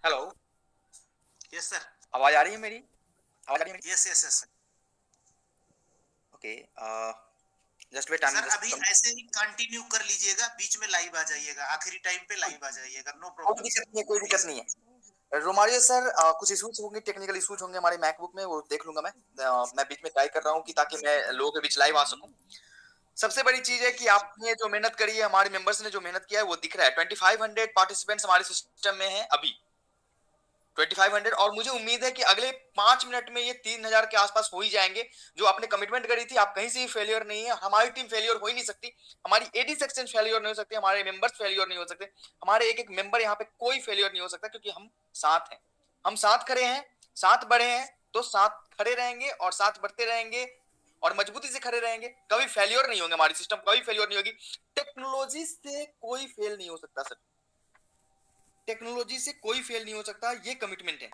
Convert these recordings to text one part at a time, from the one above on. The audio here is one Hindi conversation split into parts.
हेलो। Yes sir. आवाज आ रही है मेरी? आवाज आ रही है मेरी? Yes yes yes sir. Okay. Just wait, I am sir just अभी कम। ऐसे ही कंटिन्यू कर लीजिएगा, बीच में लाइव आ जाइएगा, आखिरी टाइम पे लाइव आ जाइएगा, नो कोई प्रॉब्लम दिक्कत सर। नहीं है, कोई दिक्कत प्लीज। नहीं है। रोमारियो सर, कुछ इश्यूज होंगे, टेक्निकल इश्यूज होंगे हमारे मैकबुक में, वो देख लूंगा मैं। मैं बीच में ट्राई कर रहा हूँ कि ताकि मैं लोगों के बीच लाइव आ सकूं। सबसे बड़ी चीज है कि आपने जो मेहनत करी है, हमारे मेंबर्स ने जो मेहनत किया है, वो दिख रहा है। 2500 पार्टिसिपेंट्स हमारे सिस्टम में हैं अभी। 2500, और मुझे उम्मीद है कि अगले 5 मिनट में ये 3000 के आसपास हो ही जाएंगे। जो आपने कमिटमेंट करी थी, आप कहीं से भी फेलियर नहीं है। हमारी टीम फेलियर हो ही नहीं सकती, हमारी एडी सेक्शन फेलियर नहीं हो सकती, हमारे मेंबर्स फेलियर नहीं हो सकते, हमारे एक एक मेंबर यहाँ पे कोई फेलियर नहीं हो सकता, क्योंकि हम साथ हैं। हम साथ खड़े हैं, साथ बढ़े हैं, तो साथ खड़े रहेंगे और साथ बढ़ते रहेंगे और मजबूती से खड़े रहेंगे। कभी फेलियर नहीं होंगे, हमारी सिस्टम कभी फेलियर नहीं होगी। टेक्नोलॉजी से कोई फेल नहीं हो सकता सर। टेक्नोलॉजी से कोई फेल नहीं हो सकता, ये कमिटमेंट है।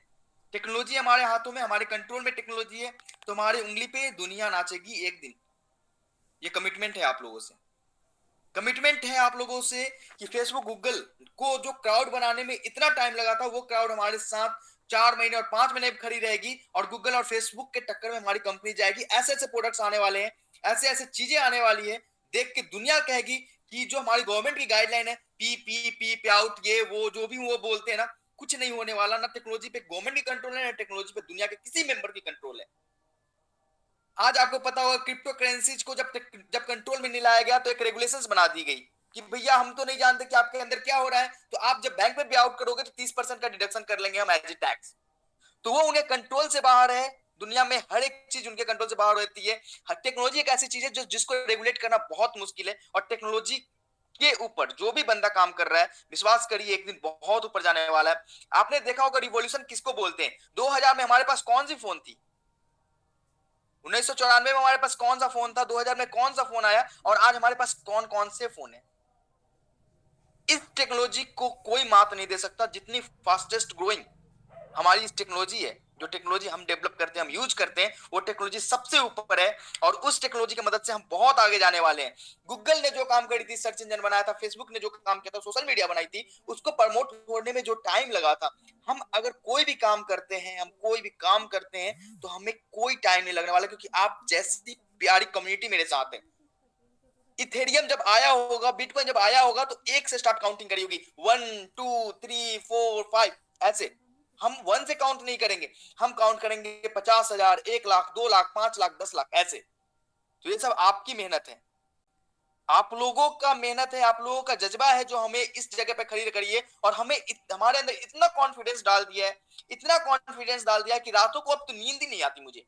टेक्नोलॉजी हमारे हाथों में, हमारे कंट्रोल में टेक्नोलॉजी है, तो हमारी उंगली पे दुनिया नाचेगी एक दिन। ये कमिटमेंट है आप लोगों से। कमिटमेंट है आप लोगों से कि फेसबुक गूगल को जो क्राउड बनाने में इतना टाइम लगा था, वो क्राउड हमारे साथ 4 महीने और 5 महीने खड़ी रहेगी, और गूगल और फेसबुक के टक्कर में हमारी कंपनी जाएगी। ऐसे ऐसे प्रोडक्ट्स आने वाले हैं, ऐसे ऐसे चीजें आने वाली है, देख के दुनिया कहेगी कि जो हमारी गवर्नमेंट की गाइडलाइन है, पी आउट, ये वो जो भी वो बोलते हैं ना, कुछ नहीं होने वाला। ना टेक्नोलॉजी पे गवर्नमेंट की कंट्रोल है, ना टेक्नोलॉजी पे दुनिया के किसी मेंबर की कंट्रोल है। आज आपको पता होगा, क्रिप्टो करेंसीज को जब कंट्रोल में नहीं लाया गया, तो एक रेगुलेशंस बना दी गई कि भैया हम तो नहीं जानते कि आपके अंदर क्या हो रहा है, तो आप जब बैंक में पे आउट करोगे तो 30% का डिडक्शन कर लेंगे हम एज ए टैक्स। तो वो उन्हें कंट्रोल से बाहर है। दुनिया में हर एक चीज उनके कंट्रोल से बाहर होती है। टेक्नोलॉजी एक ऐसी चीज है जिसको रेगुलेट करना बहुत मुश्किल है, और टेक्नोलॉजी के ऊपर जो भी बंदा काम कर रहा है, विश्वास करिए एक दिन बहुत ऊपर जाने वाला है। आपने देखा होगा, रिवॉल्यूशन किसको बोलते हैं? 2000 में हमारे पास कौन सी फोन थी? 1994 में हमारे पास कौन सा फोन था? 2000 में कौन सा फोन आया? और आज हमारे पास कौन कौन से फोन है? इस टेक्नोलॉजी को कोई मात नहीं दे सकता, जितनी फास्टेस्ट ग्रोइंग हमारी इस टेक्नोलॉजी है। जो टेक्नोलॉजी हम डेवलप करते हैं, हम यूज करते हैं, वो टेक्नोलॉजी सबसे ऊपर है, और उस टेक्नोलॉजी की मदद से हम बहुत आगे जाने वाले हैं। गूगल ने जो काम करी थी, सर्च इंजन बनाया था, फेसबुक ने जो काम किया था, सोशल मीडिया बनाई थी, उसको प्रमोट होने में जो टाइम लगा था, हम अगर कोई भी काम करते हैं, हम कोई भी काम करते हैं, तो हमें कोई टाइम नहीं लगने वाला, क्योंकि आप जैसी प्यारी कम्युनिटी मेरे साथ है। इथेरियम जब आया होगा, बिटकॉइन जब आया होगा, तो एक से स्टार्ट काउंटिंग करी होगी, 1 2 3 4 5, ऐसे। हम 1 से काउंट नहीं करेंगे, हम काउंट करेंगे 50,000, 1 लाख, 2 लाख, 5 लाख, 10 लाख, ऐसे। तो ये सब आपकी मेहनत है, आप लोगों का मेहनत है, आप लोगों का जज्बा है, जो हमें इस जगह पे खड़ी करिए, और हमें हमारे अंदर इतना कॉन्फिडेंस डाल दिया है, इतना कॉन्फिडेंस डाल दिया है कि रातों को अब तो नींद ही नहीं आती मुझे।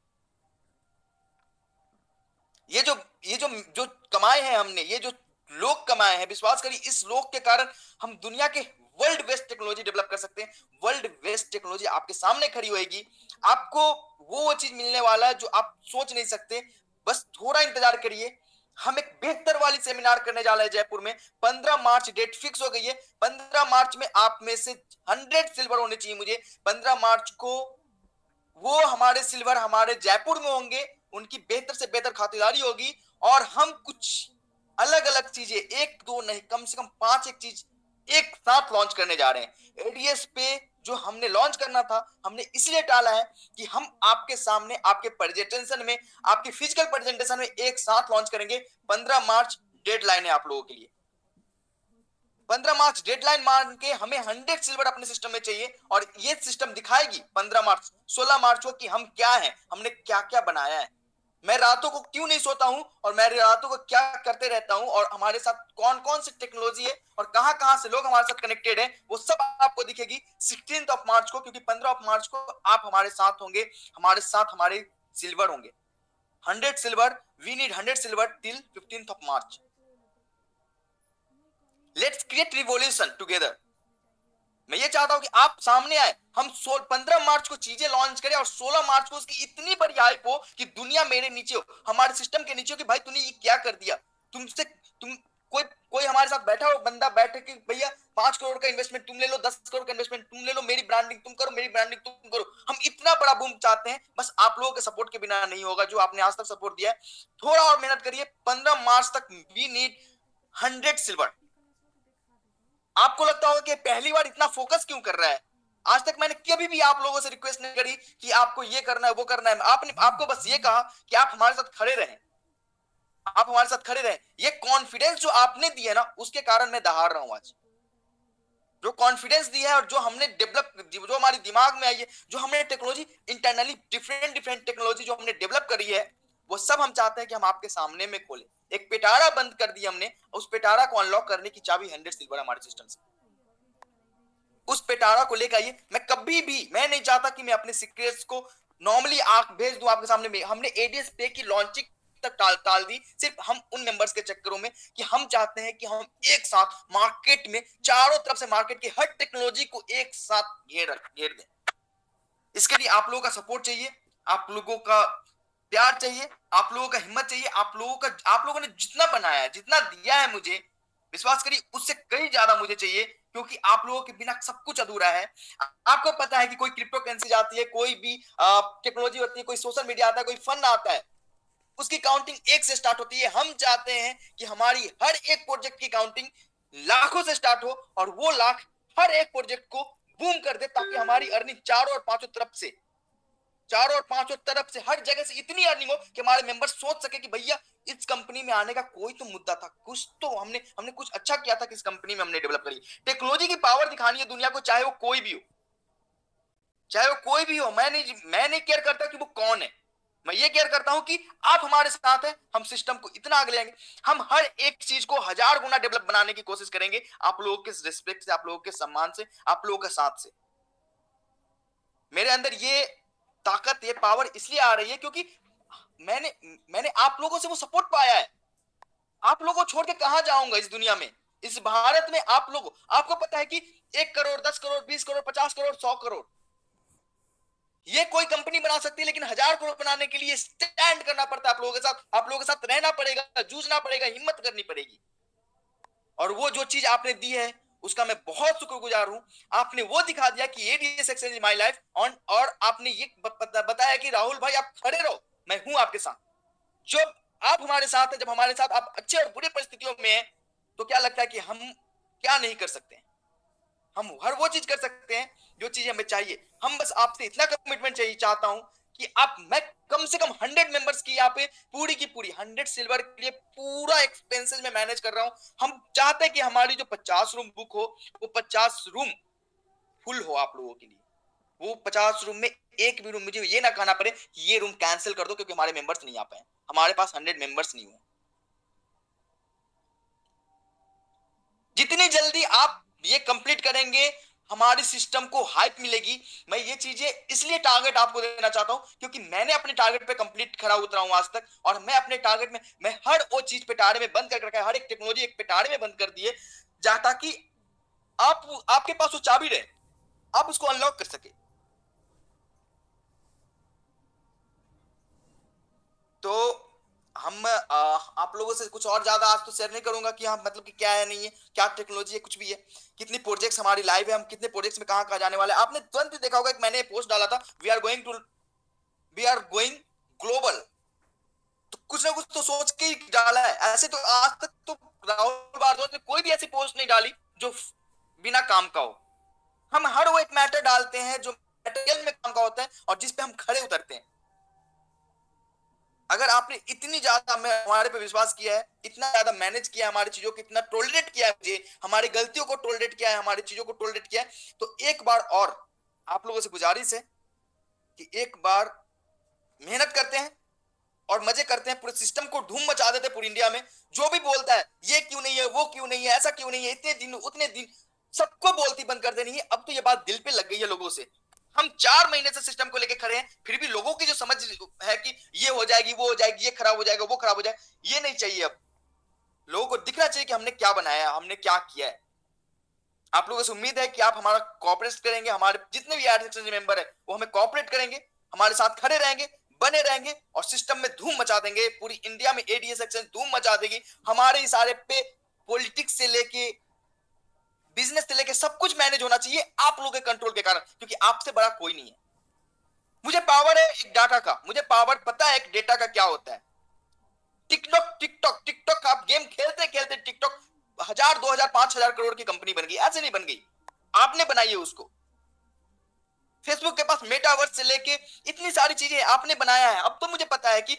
ये जो ये जो जो कमाए हैं हमने, ये जो लोग कमाए हैं, विश्वास करिए, इस लोग के कारण हम दुनिया के वर्ल्ड बेस्ट टेक्नोलॉजी डेवलप कर सकते हैं। वर्ल्ड बेस्ट टेक्नोलॉजी आपके सामने खड़ी होएगी। आपको वो चीज मिलने वाला है जो आप सोच नहीं सकते। बस थोड़ा इंतजार करिए। हम एक बेहतर वाली सेमिनार करने जा रहे हैं जयपुर में। 15 मार्च डेट फिक्स हो गई है। 15 मार्च में आप में से 100 सिल्वर होने चाहिए मुझे। 15 मार्च को वो हमारे सिल्वर हमारे जयपुर में होंगे, उनकी बेहतर से बेहतर खातिरदारी होगी, और हम कुछ अलग अलग चीजें, एक दो नहीं, कम से कम 5 एक चीज एक साथ लॉन्च करने जा रहे हैं। एडीएस पे जो हमने लॉन्च करना था, हमने इसलिए टाला है कि हम आपके सामने, आपके प्रेजेंटेशन में, आपके फिजिकल प्रेजेंटेशन में एक साथ लॉन्च करेंगे। 15 मार्च डेडलाइन है आप लोगों के लिए। 15 मार्च डेडलाइन मान के हमें 100 सिल्वर अपने सिस्टम में चाहिए, और ये सिस्टम दिखाएगी 15 मार्च, 16 मार्च को कि हम क्या है, हमने क्या क्या बनाया है। मैं रातों को क्यों नहीं सोता हूं, और मैं रातों को क्या करते रहता हूं, और हमारे साथ कौन कौन सी टेक्नोलॉजी है, और कहां कहां से लोग हमारे साथ कनेक्टेड है, वो सब आपको दिखेगी 16 मार्च को, क्योंकि 15 मार्च को आप हमारे साथ होंगे, हमारे साथ हमारे सिल्वर होंगे। 100 silver, we need 100 silver till 15 March. Let's create revolution together. मैं ये चाहता हूं कि आप सामने आए, हम 15 मार्च को चीजें लॉन्च करें, और 16 मार्च को उसकी इतनी बड़ी हाइप हो कि दुनिया मेरे नीचे हो, हमारे सिस्टम के नीचे हो, कि भाई तूने ये क्या कर दिया। तुमसे तुम कोई कोई हमारे साथ बैठा हो बंदा, बैठे कि भैया 5 करोड़ का इन्वेस्टमेंट तुम ले लो, 10 करोड़ का इन्वेस्टमेंट तुम ले लो, मेरी ब्रांडिंग तुम करो, मेरी ब्रांडिंग तुम करो। हम इतना बड़ा बूम चाहते हैं, बस आप लोगों के सपोर्ट के बिना नहीं होगा, जो आपने आज तक सपोर्ट दिया है। थोड़ा और मेहनत करिए, 15 मार्च तक वी नीड 100 सिल्वर। आपको लगता होगा कि पहली बार इतना फोकस क्यों कर रहा है? आज तक मैंने कभी भी आप लोगों से रिक्वेस्ट नहीं करी कि आपको ये करना है वो करना है। आपने आपको बस ये कहा कि आप हमारे साथ खड़े रहें, आप हमारे साथ खड़े रहें। ये कॉन्फिडेंस जो आपने दिया ना, उसके कारण मैं दहाड़ रहा हूं आज। जो कॉन्फिडेंस दिया है और जो हमने डेवलप, जो हमारे दिमाग में आई है, जो हमने technology internally different different technology जो हमने डेवलप करी है, वो सब हम चाहते हैं कि हम आपके सामने में खोलें। एक पिटारा बंद कर दी हमने, उस पिटारा को अनलॉक करने की चाबी 100 सिल्वर हमारे सिस्टम से। उस पिटारा को लेकर आइए। मैं कभी भी, मैं नहीं चाहता कि मैं अपने सीक्रेट्स को नॉर्मली आंख भेज दूं आपके सामने में। हमने एडीएस पे की लॉन्चिंग तक टाल दी, सिर्फ हम उन मेंबर्स के चक्करों में कि हम चाहते हैं कि हम एक साथ मार्केट में चारों तरफ से मार्केट की हर टेक्नोलॉजी को एक साथ घेर दें। इसके लिए आप लोगों का सपोर्ट चाहिए, आप लोगों का प्यार चाहिए, आप लोगों का हिम्मत चाहिए। आप लोगों ने जितना बनाया है, जितना दिया है मुझे, विश्वास करिए उससे कई ज्यादा मुझे चाहिए, क्योंकि आप लोगों के बिना सब कुछ अधूरा है। आपको पता है कि कोई क्रिप्टो करेंसी आती है, कोई भी टेक्नोलॉजी होती है, कोई सोशल मीडिया आता है, कोई फंड आता है, उसकी काउंटिंग एक से स्टार्ट होती है। हम चाहते हैं कि हमारी हर एक प्रोजेक्ट की काउंटिंग लाखों से स्टार्ट हो, और वो लाख हर एक प्रोजेक्ट को बूम कर दे, ताकि हमारी अर्निंग चारों और पांचों तरफ से हर जगह से इतनी अर्निंग हो कि हमारे मेंबर सोच सके कि भैया इस कंपनी में आने का कोई तो मुद्दा था, कुछ तो हमने कुछ अच्छा किया था कि इस कंपनी में हमने डेवलप करी। टेक्नोलॉजी की पावर दिखानी है दुनिया को, चाहे वो कोई भी हो, चाहे वो कोई भी हो। मैं नहीं केयर करता कि वो कौन है, मैं ये केयर करता हूं कि आप हमारे साथ हैं, हम सिस्टम को इतना आगे लेंगे, हम हर एक चीज को 1000 गुना डेवलप बनाने की कोशिश करेंगे, आप लोगों के रिस्पेक्ट से, आप लोगों के सम्मान से, आप लोगों के साथ से। मेरे अंदर ये ताकत, ये पावर इसलिए आ रही है क्योंकि मैंने मैंने आप लोगों से वो सपोर्ट पाया है। आप लोगों को छोड़ के कहां जाऊंगा इस दुनिया में, इस भारत में। आपको पता है कि 1 करोड़, 10 करोड़, 20 करोड़, 50 करोड़, 100 करोड़ ये कोई कंपनी बना सकती है, लेकिन 1000 करोड़ बनाने के लिए स्टैंड करना पड़ता है आप लोगों के साथ, आप लोगों के साथ रहना पड़ेगा, जूझना पड़ेगा, हिम्मत करनी पड़ेगी। और वो जो चीज आपने दी है उसका मैं बहुत शुक्रगुजार हूं। आपने वो दिखा दिया कि ADS exchange my life on, और आपने ये बताया कि राहुल भाई आप खड़े रहो, मैं हूं आपके साथ। जब आप हमारे साथ हैं, जब हमारे साथ आप अच्छे और बुरे परिस्थितियों में हैं, तो क्या लगता है कि हम क्या नहीं कर सकते हैं। हम हर वो चीज कर सकते हैं जो चीज हमें चाहिए। हम बस आपसे इतना कमिटमेंट चाहिए, चाहता हूं कि मैं कम से कम 100 मेंबर्स की यहाँ पे पूरी की पूरी 100 सिल्वर के लिए पूरा एक्सपेंसेस में मैनेज कर रहा हूं। हम चाहते हैं कि हमारी जो 50 रूम बुक हो, वो 50 रूम फुल हो आप लोगों के लिए। वो 50 रूम में एक भी रूम मुझे ये ना कहना पड़े कि ये रूम कैंसिल कर दो क्योंकि हमारे मेंबर्स नहीं आ पाए, हमारे पास 100 मेंबर्स नहीं हुए। जितनी जल्दी आप ये कंप्लीट करेंगे, हमारी सिस्टम को हाइप मिलेगी। मैं ये चीजें इसलिए टारगेट आपको देना चाहता हूं क्योंकि मैंने अपने टारगेट पे कंप्लीट खड़ा उतरा हूं आज तक, और मैं अपने टारगेट में, मैं हर वो चीज पिटारे में बंद कर रखा है, हर एक टेक्नोलॉजी एक पिटारे में बंद कर दिए, ताकि आपके पास वो चाबी रहे, आप उसको अनलॉक कर सके। तो आप लोगों से कुछ और ज्यादा आज तो शेयर नहीं करूंगा कि हाँ मतलब कि क्या है, नहीं है, क्या टेक्नोलॉजी है, कुछ भी है, कितनी प्रोजेक्ट्स हमारी लाइव है, हम कितने प्रोजेक्ट्स में कहां कहां जाने वाले हैं। आपने तुरंत ही देखा होगा, एक मैंने पोस्ट डाला था, वी आर गोइंग ग्लोबल। तो कुछ ना कुछ तो सोच के ही डाला है। ऐसे तो आज तक तो राहुल भारद्वाज ने कोई भी ऐसी पोस्ट नहीं डाली जो बिना काम का हो। हम हर वो एक मैटर डालते हैं जो मटेरियल में काम का होता है और जिस पे हम खड़े उतरते हैं। अगर आपने इतनी ज्यादा हमारे पे विश्वास किया है, इतना ज्यादा मैनेज किया है हमारी चीजों को, इतना टोलरेट किया है मुझे, हमारी गलतियों को टोलरेट किया है, हमारी चीजों को टोलरेट किया है, तो एक बार और आप लोगों से गुजारिश है कि एक बार मेहनत करते हैं और मजे करते हैं, पूरे सिस्टम को धूम मचा देते हैं पूरी इंडिया में। जो भी बोलता है ये क्यों नहीं है, वो क्यों नहीं है, ऐसा क्यों नहीं है, इतने दिन उतने दिन, सबको बोलती बंद कर देनी है। अब तो ये बात दिल पे लग गई है लोगों से। हम 4 महीने से सिस्टम को लेकर खड़े हैं, फिर भी लोगों की जो समझ है कि ये हो जाएगी, वो हो जाएगी, ये खराब हो जाएगा, वो खराब हो जाएगा, ये नहीं चाहिए। अब लोगों को दिखना चाहिए कि हमने क्या बनाया है, हमने क्या किया है। आप लोगों से उम्मीद है कि आप हमारा कोऑपरेट करेंगे, हमारे जितने भी एड सेक्शन मेंबर है वो हमें कोऑपरेट करेंगे, हमारे साथ खड़े रहेंगे, बने रहेंगे, और सिस्टम में धूम मचा देंगे। पूरी इंडिया में एडीएस सेक्शन धूम मचा देगी। हमारे इशारे पे पॉलिटिक्स से लेके बिजनेस से लेके सब कुछ मैनेज होना चाहिए आप लोगों के कंट्रोल के कारण, क्योंकि आपसे बड़ा कोई नहीं है। मुझे पावर है एक डाटा का, मुझे पावर पता है एक डेटा का क्या होता है। टिकटॉक टिकटॉक टिकटॉक आप गेम खेलते खेलते टिकटॉक 1000, 2000, 5000 करोड़ की कंपनी बन गई, ऐसे नहीं बन गई, आपने बनाई है उसको। माइक्रोसॉफ्ट मेटावर्स से लेके इतनी सारी चीजें आपने बनाया है। अब तो मुझे पता है कि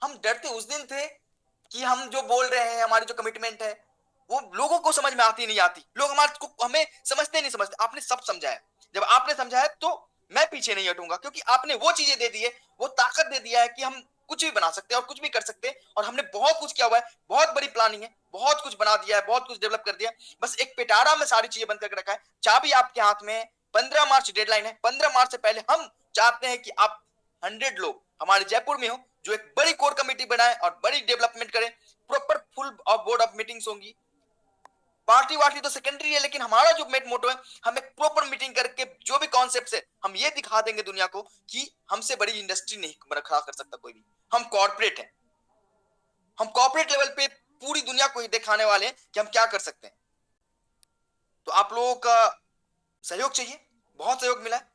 हम डरते उस दिन थे कि हम जो बोल रहे हैं, हमारी जो कमिटमेंट है, वो लोगों को समझ में आती नहीं आती, लोग हमारे को हमें समझते नहीं समझते। आपने सब समझाया, जब आपने समझाया तो मैं पीछे नहीं हटूंगा, क्योंकि आपने वो चीजें दे दी है, वो ताकत दे दिया है कि हम कुछ भी बना सकते हैं और कुछ भी कर सकते हैं। और हमने बहुत कुछ किया हुआ है, बहुत बड़ी प्लानिंग है, बहुत कुछ बना दिया है, बहुत कुछ डेवलप कर दिया। बस एक पिटारा में सारी चीजें बंद करके रखा है, चाबी आपके हाथ में है। 15 मार्च डेडलाइन है, 15 मार्च से पहले हम चाहते हैं कि आप 100 लोग हमारे जयपुर में हो, जो एक बड़ी कोर कमेटी बनाए और बड़ी डेवलपमेंट करें। Proper full of board of meetings होंगी, पार्टी वार्टी तो सेकेंडरी है, लेकिन हमारा जो मेन मोटो है, हम एक प्रॉपर मीटिंग करके जो भी कॉन्सेप्ट है, हम ये दिखा देंगे दुनिया को कि हमसे बड़ी इंडस्ट्री नहीं खड़ा कर सकता कोई भी। हम कॉर्पोरेट हैं, हम कॉर्पोरेट लेवल पे पूरी दुनिया को ही दिखाने वाले हैं कि हम क्या कर सकते हैं। तो आप लोगों का सहयोग चाहिए, बहुत सहयोग मिला है।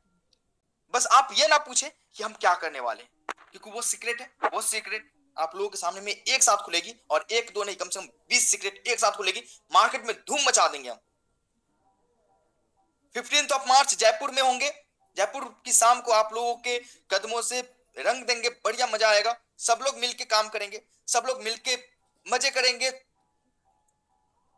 बस आप ये ना पूछे कि हम क्या करने वाले हैं, क्योंकि वो सीक्रेट है। वो सीक्रेट आप लोगों के सामने में एक साथ खुलेगी, और एक दो नहीं, कम से कम 20 सीक्रेट एक साथ खुलेगी। मार्केट में धूम मचा देंगे हम। 15 मार्च जयपुर में होंगे। जयपुर की शाम को आप लोगों के कदमों से रंग देंगे, बढ़िया मजा आएगा। सब लोग मिलके काम करेंगे, सब लोग मिलके मजे करेंगे,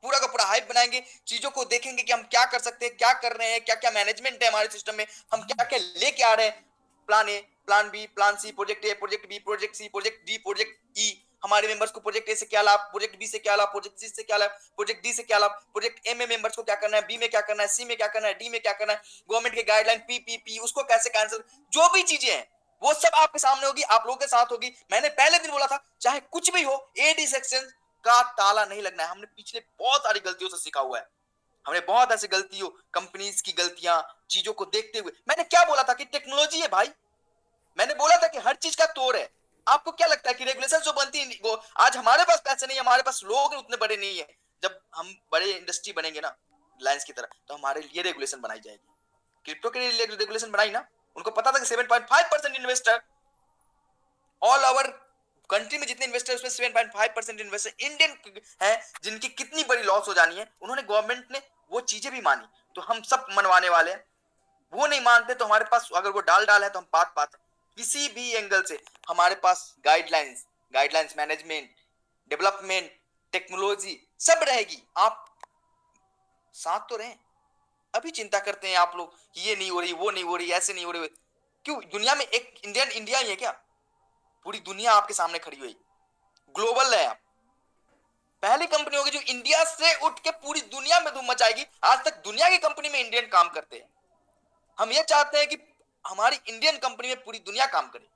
पूरा का पूरा हाइप बनाएंगे, चीजों को देखेंगे कि हम क्या कर सकते हैं, क्या कर रहे हैं, क्या क्या मैनेजमेंट है हमारे सिस्टम में, हम क्या क्या लेके आ रहे हैं। Plan A, plan B, plan C, project A, project B, project C, project D, project E. हमारे मेंबर्स को प्रोजेक्ट ए से क्या लाभ, प्रोजेक्ट बी से क्या लाभ, प्रोजेक्ट सी से क्या लाभ, प्रोजेक्ट डी से क्या लाभ, प्रोजेक्ट ए में मेंबर्स को क्या करना है, बी में क्या करना है, सी में क्या करना है, डी में क्या करना है, गवर्नमेंट की गाइडलाइन पीपीपी उसको कैसे कैंसिल, जो भी चीजें हैं वो सब आपके सामने होगी, आप लोगों के साथ होगी। मैंने पहले दिन बोला था, चाहे कुछ भी हो, एडी सेक्शन का ताला नहीं लगना है। हमने पिछले बहुत सारी गलतियों से सीखा हुआ है। हमने बहुत ऐसी गलतियों, कंपनीज की गलतियां, चीजों को देखते हुए, मैंने क्या बोला था कि टेक्नोलॉजी है भाई, मैंने बोला था कि हर चीज का तोड़ है। आपको क्या लगता है कि रेगुलेशन जो बनती है वो, आज हमारे पास पैसे नहीं, हमारे पास लोग उतने बड़े नहीं है। जब हम बड़े इंडस्ट्री बनेंगे ना रिलायंस की तरह, तो हमारे लिए रेगुलेशन बनाई जाएगी। क्रिप्टो के लिए रेगुलेशन बनाई ना, उनको पता था कि 7.5% इन्वेस्टर ऑल ओवर कंट्री में जितने इन्वेस्टर उसमें 7.5% इन्वेस्टर इंडियन है, जिनकी कितनी बड़ी लॉस हो जानी है। उन्होंने, गवर्नमेंट ने वो चीजें भी मानी, तो हम सब मनवाने वाले हैं। वो नहीं मानते तो हमारे पास, अगर वो डाल है तो हम बात बात किसी भी एंगल से हमारे पास guidelines, guidelines management, development, technology सब रहेगी। आप साथ तो रहें। अभी चिंता करते हैं आप लोग कि ये नहीं हो रही, वो नहीं हो रही, ऐसे नहीं हो रही। क्यों? दुनिया में एक इंडियन इंडिया ही है क्या? पूरी दुनिया आपके सामने खड़ी हुई, ग्लोबल है आप। पहली कंपनी होगी जो इंडिया से उठ के पूरी दुनिया में धूम मचाएगी। आज तक दुनिया की कंपनी में इंडियन काम करते हैं, हम ये चाहते हैं कि हमारी इंडियन कंपनी में पूरी दुनिया काम करे,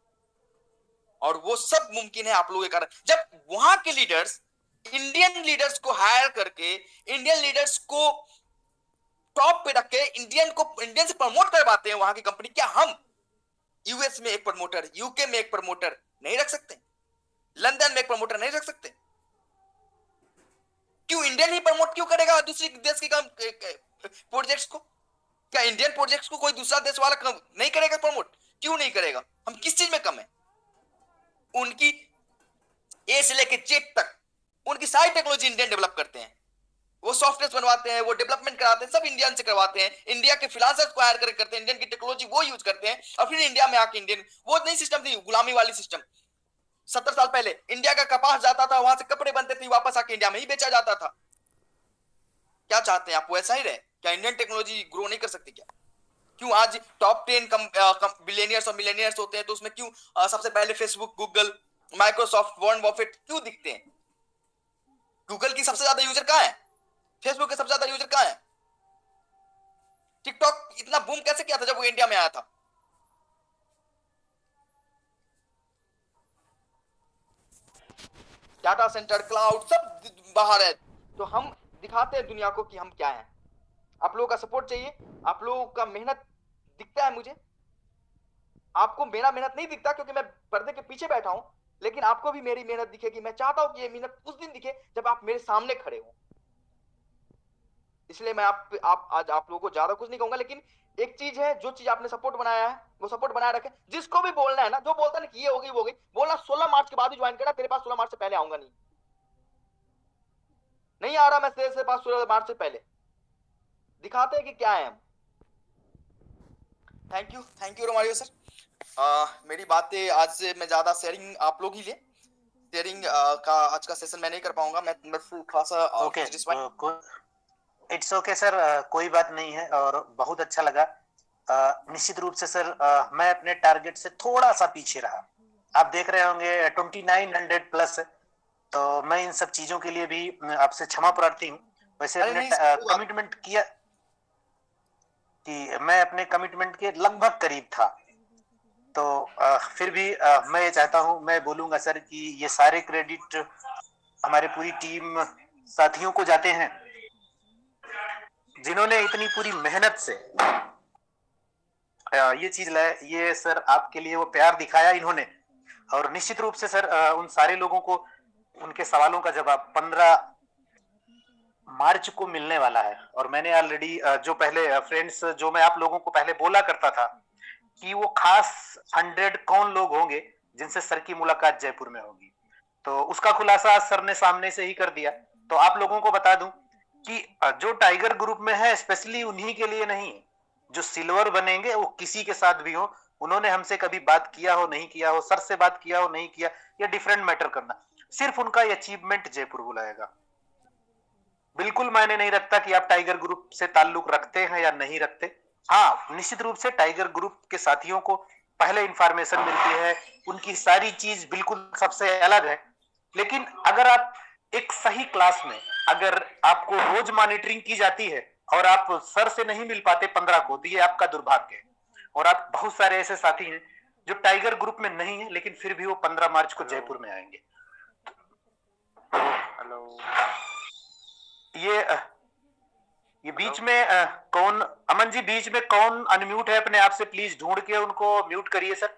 और वो सब मुमकिन है आप लोगों के कारण। जब वहां के लीडर्स इंडियन लीडर्स को हायर करके, इंडियन लीडर्स को टॉप पे रख के इंडियन से प्रमोट करवाते हैं वहां की कंपनी, क्या हम यूएस में एक प्रमोटर, यूके में एक प्रमोटर नहीं रख सकते? लंदन में एक प्रमोटर नहीं रख सकते? क्यों इंडियन ही प्रमोट क्यों करेगा दूसरी देश के प्रोजेक्ट्स को? क्या इंडियन प्रोजेक्ट्स को कोई दूसरा देश वाला नहीं करेगा प्रमोट? क्यों नहीं करेगा? हम किस चीज में कम है? उनकी ए से लेके जेड तक उनकी सारी टेक्नोलॉजी इंडियन डेवलप करते हैं। वो सॉफ्टवेयर बनवाते हैं, वो डेवलपमेंट कराते हैं, सब इंडियन से करवाते हैं। इंडिया के फ्रीलांसर्स को हायर करके करते हैं, इंडियन की टेक्नोलॉजी वो यूज करते हैं, और फिर इंडिया में आके इंडियन, वो नई सिस्टम थी, गुलामी वाली सिस्टम। 70 साल पहले इंडिया का कपास जाता था, वहां से कपड़े बनते थे, वापस आके इंडिया में ही बेचा जाता था। क्या चाहते हैं आप, वैसा ही रहे? क्या इंडियन टेक्नोलॉजी ग्रो नहीं कर सकती क्या? क्यों आज टॉप 10 बिलियनियर्स और मिलेनियर्स होते हैं, तो उसमें क्यों सबसे पहले Facebook, Google, Microsoft, Warren Buffett क्यों दिखते हैं? गूगल की सबसे ज्यादा यूजर कहां है? फेसबुक के सबसे ज्यादा यूजर कहां है? टिकटॉक इतना बूम कैसे किया था जब वो इंडिया में आया था? डाटा सेंटर, क्लाउड सब बाहर है, तो हम दिखाते हैं दुनिया को कि हम क्या हैं। आप लोगों का सपोर्ट चाहिए, आप लोगों का मेहनत दिखता है मुझे। आपको मेरा मेहनत नहीं दिखता क्योंकि मैं पर्दे के पीछे बैठा हूं, लेकिन आपको भी मेरी मेहनत दिखेगी। मैं चाहता हूं कि ये मेहनत उस दिन दिखे जब आप मेरे सामने खड़े हो। इसलिए मैं आप आज आप लोगों को ज्यादा कुछ नहीं कहूंगा, लेकिन एक चीज है, जो चीज आपने सपोर्ट बनाया है वो सपोर्ट बनाए रखें। जिसको भी बोलना है ना, जो बोलता है ना कि ये होगी वो होगी, बोलना 16 मार्च के बाद ही ज्वाइन करना। तेरे पास 16 मार्च से पहले आऊंगा नहीं, नहीं आ रहा मैं तेरे पास 16 मार्च से पहले। दिखाते हैं कि क्या है हम। Thank you Romario sir. मेरी बातें आज से मैं ज़्यादा शेयरिंग आप लोग ही लें। शेयरिंग का आज का सेशन मैं नहीं कर पाऊंगा, मैं बस थोड़ा सा okay, satisfied. It's okay sir, कोई बात नहीं है और बहुत अच्छा लगा। निश्चित रूप से सर, मैं अपने टारगेट से थोड़ा सा पीछे रहा। आप देख रहे होंगे 2900 प्लस है, तो मैं इन सब चीजों के लिए भी आपसे क्षमा प्रार्थी हूँ। वैसे अरे अपने नहीं सर, कोई बात कमिटमेंट किया कि मैं अपने कमिटमेंट के लगभग करीब था, तो फिर भी मैं ये चाहता हूँ, मैं बोलूंगा सर कि ये सारे क्रेडिट हमारे पूरी टीम साथियों को जाते हैं, जिन्होंने इतनी पूरी मेहनत से ये चीज लाए। ये सर आपके लिए वो प्यार दिखाया इन्होंने, और निश्चित रूप से सर उन सारे लोगों को उनके सवालों का जवाब 15 मार्च को मिलने वाला है। और मैंने ऑलरेडी जो पहले फ्रेंड्स जो मैं आप लोगों को पहले बोला करता था कि वो खास 100 कौन लोग होंगे जिनसे सर की मुलाकात जयपुर में होगी, तो उसका खुलासा सर ने सामने से ही कर दिया। तो आप लोगों को बता दूं कि जो टाइगर ग्रुप में है स्पेशली उन्हीं के लिए नहीं, जो सिल्वर बनेंगे वो किसी के साथ भी हो, उन्होंने हमसे कभी बात किया हो नहीं किया हो, सर से बात किया हो नहीं किया, ये डिफरेंट मैटर करना, सिर्फ उनका अचीवमेंट जयपुर बुलाएगा। बिल्कुल मायने नहीं रखता कि आप टाइगर ग्रुप से ताल्लुक रखते हैं या नहीं रखते। हाँ, निश्चित रूप से टाइगर ग्रुप के साथियों को पहले इंफॉर्मेशन मिलती है, उनकी सारी चीज बिल्कुल सबसे अलग है। लेकिन अगर आप एक सही क्लास में, अगर आपको रोज मॉनिटरिंग की जाती है और आप सर से नहीं मिल पाते 15 को, तो ये आपका दुर्भाग्य है। और आप बहुत सारे ऐसे साथी हैं जो टाइगर ग्रुप में नहीं है लेकिन फिर भी वो 15 मार्च को जयपुर में आएंगे। हेलो। ये ये बीच में कौन, अमन जी बीच में कौन अनम्यूट है अपने आप से, प्लीज ढूंढ के उनको म्यूट करिए सर।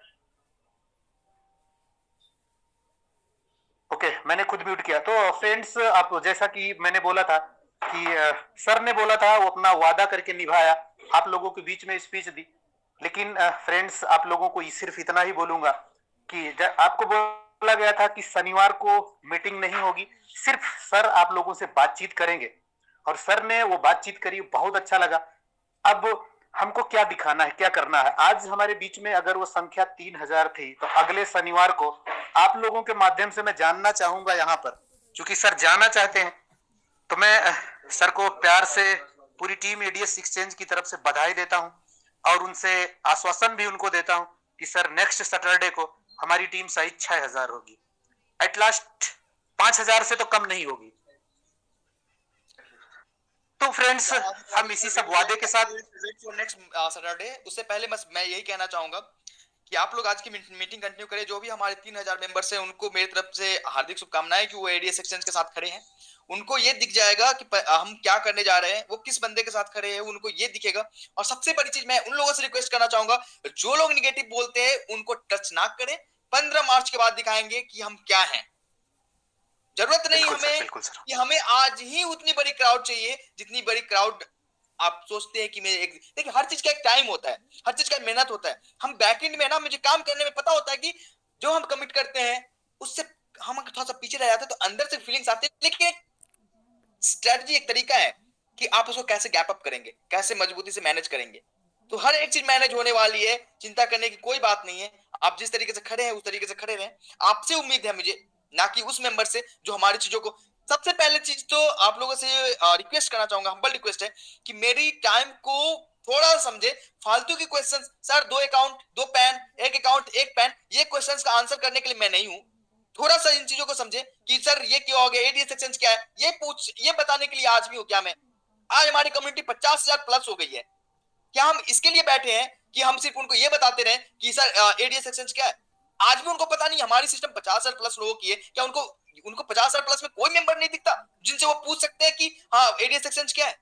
ओके, मैंने खुद म्यूट किया। तो फ्रेंड्स, आप जैसा कि मैंने बोला था कि सर ने बोला था वो अपना वादा करके निभाया, आप लोगों के बीच में स्पीच दी। लेकिन फ्रेंड्स, आप लोगों को सिर्फ इतना ही बोलूंगा कि आपको बोला गया था कि शनिवार को मीटिंग नहीं होगी, सिर्फ सर आप लोगों से बातचीत करेंगे, और सर ने वो बातचीत करी, बहुत अच्छा लगा। अब हमको क्या दिखाना है, क्या करना है। आज हमारे बीच में अगर वो संख्या 3000 थी, तो अगले शनिवार को आप लोगों के माध्यम से मैं जानना चाहूंगा यहाँ पर, क्योंकि सर जाना चाहते हैं, तो मैं सर को प्यार से पूरी टीम एडीएस एक्सचेंज की तरफ से बधाई देता हूँ, और उनसे आश्वासन भी उनको देता हूँ कि सर नेक्स्ट सैटरडे को हमारी टीम सहित 6000 होगी, एट लास्ट 5000 से तो कम नहीं होगी। तो फ्रेंड्स, हम इसी सब वादे के साथ नेक्स्ट सैटरडे, उससे पहले बस मैं यही कहना चाहूंगा कि आप लोग आज की मीटिंग कंटिन्यू करें। जो भी हमारे 3000 मेंबर्स हैं उनको मेरी तरफ से हार्दिक शुभकामनाएं कि वो एडीएस एक्सचेंज के साथ खड़े हैं। उनको ये दिख जाएगा कि हम क्या करने जा रहे हैं, वो किस बंदे के साथ खड़े हैं, उनको ये दिखेगा। और सबसे बड़ी चीज मैं उन लोगों से रिक्वेस्ट करना चाहूंगा, जो लोग निगेटिव बोलते हैं उनको टच ना करें। 15 मार्च के बाद दिखाएंगे कि हम क्या हैं। जरूरत नहीं हमें कि हमें आज ही उतनी बड़ी क्राउड चाहिए जितनी बड़ी क्राउड आप सोचते हैं कि मैं एक, देखिए हर चीज का एक टाइम होता है, हर चीज का मेहनत होता है। हम बैकएंड में ना, मुझे काम करने में पता होता है कि जो हम कमिट करते हैं उससे हम थोड़ा सा पीछे रह जाते हैं, तो अंदर से फीलिंग्स आती है। लेकिन एक स्ट्रेटजी, एक तरीका है कि आप उसको कैसे गैप अप करेंगे, कैसे मजबूती से मैनेज करेंगे। तो हर एक चीज मैनेज होने वाली है, चिंता करने की कोई बात नहीं है। आप जिस तरीके से खड़े हैं उस तरीके से खड़े रहें। आपसे उम्मीद है मुझे, ना कि उस मेंबर से जो हमारी चीजों को, सबसे पहले चीज तो आप लोगों से रिक्वेस्ट करना चाहूंगा, हम्बल रिक्वेस्ट है कि मेरी टाइम को थोड़ा समझे। फालतू की questions, sir 2 account 2 pan, 1 account 1 pan, ये क्वेश्चंस का आंसर करने के लिए मैं नहीं हूं। थोड़ा सा इन चीजों को समझे कि सर ये क्यों हो गया, एडीएस एक्सचेंज क्या है, ये बताने के लिए आज भी हूं क्या मैं। आज हमारी कम्युनिटी 50,000 प्लस हो गई है। क्या हम इसके लिए बैठे हैं कि हम सिर्फ उनको ये बताते रहे कि सर एडीएस एक्सचेंज क्या है? आज भी उनको पता नहीं हमारी सिस्टम 50,000 प्लस लोगों की है। क्या उनको उनको 50,000 प्लस में कोई मेंबर नहीं दिखता जिनसे वो पूछ सकते हैं कि हाँ एडीएस एक्सचेंज क्या है?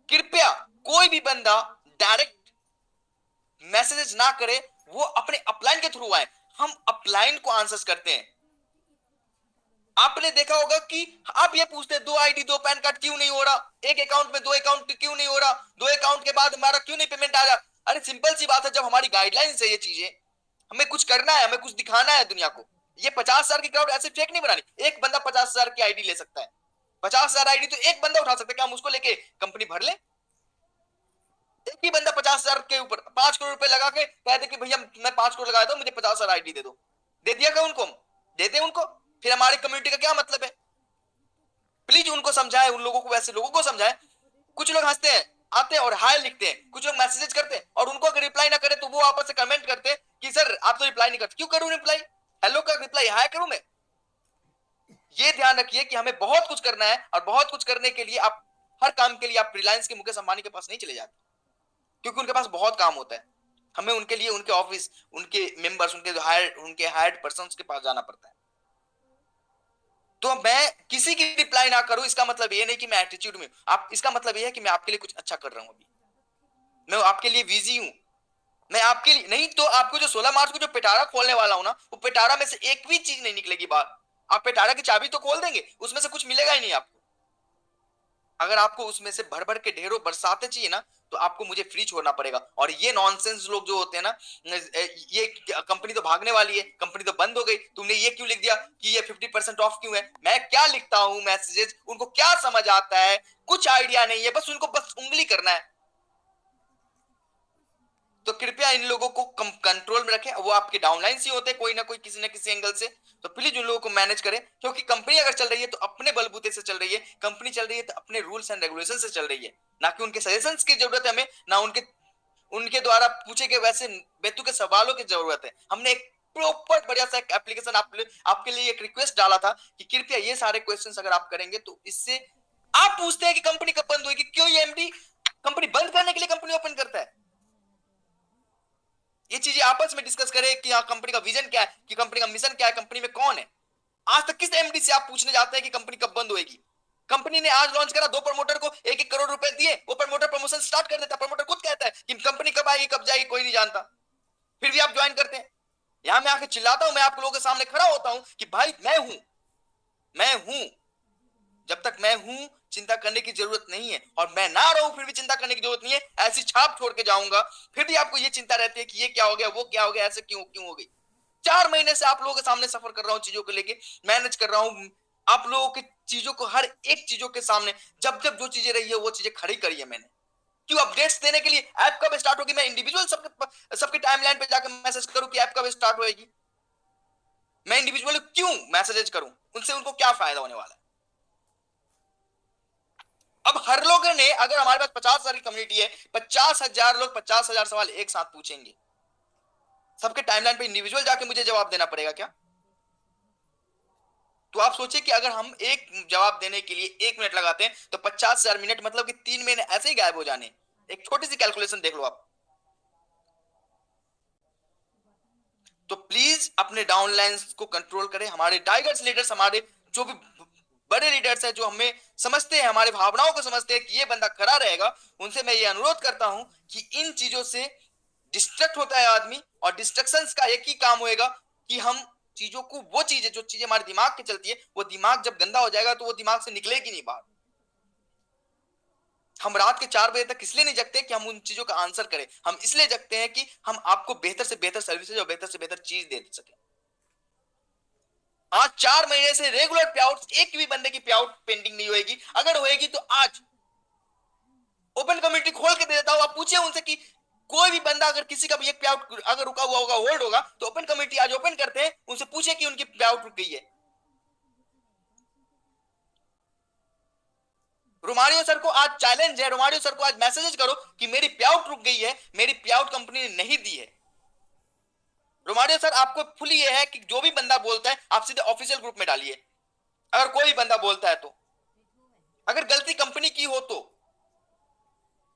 कृपया कोई भी बंदा डायरेक्ट मैसेजेस ना करे, वो अपने अपलाइन के थ्रू आए। हम अपलाइन को आंसर्स करते हैं। आपने देखा होगा कि आप ये पूछते हैं 2 आईडी 2 पैन कार्ड क्यों नहीं हो रहा, 1 अकाउंट में 2 अकाउंट क्यों नहीं हो रहा, 2 अकाउंट के बाद हमारा क्यों नहीं पेमेंट आ रहा। अरे सिंपल सी बात है, जब हमारी गाइडलाइंस है ये चीजें, हमें कुछ करना है, हमें कुछ दिखाना है दुनिया को। ये 50,000 की क्राउड ऐसे फेक नहीं बनानी। एक बंदा 50,000 की आईडी ले सकता है, 50,000 आईडी तो एक बंदा उठा सकता है। क्या हम उसको लेके कंपनी भर ले? एक ही बंदा 50,000 के ऊपर 5 करोड़ रुपए लगा के कहते कि भैया मैं 5 करोड़ लगाया था, मुझे 50,000 आईडी दे दो। दे दिया क्या उनको? दे दे उनको। फिर हमारी कम्युनिटी का क्या मतलब है? प्लीज उनको समझाए, उन लोगों को, वैसे लोगों को समझाए। कुछ लोग हंसते हैं, आते हैं और हाय लिखते हैं, कुछ लोग मैसेजेस करते हैं और उनको अगर रिप्लाई ना करे तो वो आपस से कमेंट करते हैं कि सर आप तो रिप्लाई नहीं करते। क्यों करूं रिप्लाई? हेलो का रिप्लाई हाय करूं मैं? ये ध्यान रखिए कि हमें बहुत कुछ करना है और बहुत कुछ करने के लिए आप, हर काम के लिए आप रिलायंस के मुकेश अंबानी के पास नहीं चले जाते, क्योंकि उनके पास बहुत काम होता है। हमें उनके लिए उनके ऑफिस, उनके मेंबर्स, उनके हायर्ड पर्संस के पास जाना पड़ता है। तो मैं किसी की रिप्लाई ना करूं इसका मतलब ये नहीं कि मैं एटीट्यूड में, आप, इसका मतलब ये है कि मैं आपके लिए कुछ अच्छा कर रहा हूं। अभी मैं आपके लिए बिजी हूं। मैं आपके लिए नहीं तो आपको जो 16 मार्च को जो पिटारा खोलने वाला हूं ना, वो पिटारा में से एक भी चीज नहीं निकलेगी बाहर। आप पिटारा की चाबी तो खोल देंगे, उसमें से कुछ मिलेगा ही नहीं आपको। अगर आपको उसमें से भर भर के ढेरों बरसाते चाहिए ना, तो आपको मुझे फ्री छोड़ना पड़ेगा। और ये नॉनसेंस लोग जो होते हैं ना, ये कंपनी तो भागने वाली है, कंपनी तो बंद हो गई, तुमने ये क्यों लिख दिया कि ये 50% ऑफ क्यों है? मैं क्या लिखता हूं मैसेजेस, उनको क्या समझ आता है? कुछ आइडिया नहीं है, बस उनको बस उंगली करना है। तो कृपया इन लोगों को कंट्रोल में रखें। वो आपके डाउनलाइन ही होते हैं कोई ना कोई, किसी ना किसी एंगल से। तो प्लीज उन लोगों को मैनेज करें, क्योंकि कंपनी अगर चल रही है तो अपने बलबूते से चल रही है, कंपनी चल रही है तो अपने रूल्स एंड रेगुलेशन से चल रही है, ना कि उनके सजेशंस की जरूरत है हमें, ना उनके उनके द्वारा पूछे गए वैसे बेतुके सवालों की जरूरत है। हमने एक प्रॉपर बढ़िया सा एप्लीकेशन आपके लिए एक रिक्वेस्ट डाला था कि कृपया ये सारे क्वेश्चंस अगर आप करेंगे तो इससे, आप पूछते हैं कि कंपनी कब बंद होगी, क्यों ये एमडी कंपनी बंद करने के लिए कंपनी ओपन करता है? ये चीजें आपस में डिस्कस करें कि कंपनी का विजन क्या है, कि कंपनी का मिशन क्या है, कंपनी में कौन है। आज तक किस एमडी से आप पूछने जाते हैं कि कंपनी कब बंद होगी? कंपनी ने आज लॉन्च करा, 2 प्रमोटर को 1-1 करोड़ रुपए दिए, वो प्रमोटर प्रमोशन स्टार्ट कर देता, प्रमोटर खुद कहता है कि कंपनी कब आएगी कब जाएगी कोई नहीं जानता, फिर भी आप ज्वाइन करते हैं। यहां मैं आके चिल्लाता हूं, मैं आप लोगों के सामने खड़ा होता हूं कि भाई मैं हूं, जब तक मैं हूं चिंता करने की जरूरत नहीं है, और मैं ना रहूं फिर भी चिंता करने की जरूरत नहीं है। ऐसी छाप छोड़ के जाऊंगा, फिर भी आपको ये चिंता रहती है कि ये क्या हो गया, वो क्या हो गया, ऐसे क्यों क्यों हो गई। 4 महीने से आप लोगों के सामने सफर कर रहा हूं, चीजों को लेके मैनेज कर रहा हूं, आप लोगों की चीजों को, हर एक चीजों के सामने जब जब जो चीजें रही है वो चीजें खड़ी करी है मैंने। क्यों अपडेट्स देने के लिए ऐप कब स्टार्ट होगी, मैं इंडिविजुअल सबके टाइमलाइन पे जाकर मैसेज करूं कि ऐप कब स्टार्ट होगी? मैं इंडिविजुअली क्यों मैसेजेस करूं? उनसे उनको क्या फायदा होने वाला है? अब हर लोग ने, अगर हमारे पास 50,000 की कम्युनिटी है, 50,000 लोग 50,000 सवाल एक साथ पूछेंगे, सबके टाइमलाइन पे इंडिविजुअल जाके मुझे जवाब देना पड़ेगा क्या? तो आप सोचिए कि अगर हम एक जवाब देने के लिए 1 मिनट लगाते हैं तो 50,000 मिनट मतलब कि 3 महीने ऐसे ही गायब हो जाने। एक छोटी सी कैलकुलेशन देख लो आप। तो प्लीज अपने डाउनलाइंस को कंट्रोल करें। हमारे टाइगर्स लीडर्स, हमारे जो भी बड़े लीडर्स हैं, जो हमें समझते हैं, हमारे भावनाओं को समझते हैं कि ये बंदा खड़ा रहेगा, उनसे मैं ये अनुरोध करता हूं कि इन चीजों से डिस्ट्रैक्ट होता है आदमी, और डिस्ट्रक्शंस का एक ही काम होएगा कि हम चीजों को, वो चीजें जो चीजें हमारे दिमाग की चलती है, वो दिमाग जब गंदा हो जाएगा तो वो दिमाग से निकलेगी नहीं बाहर। हम रात के 4 बजे तक इसलिए नहीं जगते कि हम उन चीजों का आंसर करें, हम इसलिए जगते हैं कि हम आपको बेहतर से बेहतर सर्विसेज और बेहतर से बेहतर चीज दे सके। आज 4 महीने से रेगुलर पे आउट, एक भी बंदे की पे आउट पेंडिंग नहीं होगी। अगर होएगी तो आज ओपन कम्युनिटी खोल के दे देता हूं। आप पूछिए उनसे कि कोई भी बंदा, अगर किसी का भी एक पे आउट अगर रुका हुआ होगा, होल्ड होगा, तो ओपन कम्युनिटी आज ओपन करते हैं, उनसे पूछे कि उनकी पे आउट रुक गई है। रोमारियो सर को आज चैलेंज है, रोमारियो सर को आज मैसेज करो कि मेरी पे आउट रुक गई है, मेरी पे आउट कंपनी ने नहीं दी है। रोमारियो सर, आपको फुल ये है कि जो भी बंदा बोलता है आप सीधे ऑफिशियल ग्रुप में डालिए, अगर कोई भी बंदा बोलता है तो। अगर गलती कंपनी की हो तो,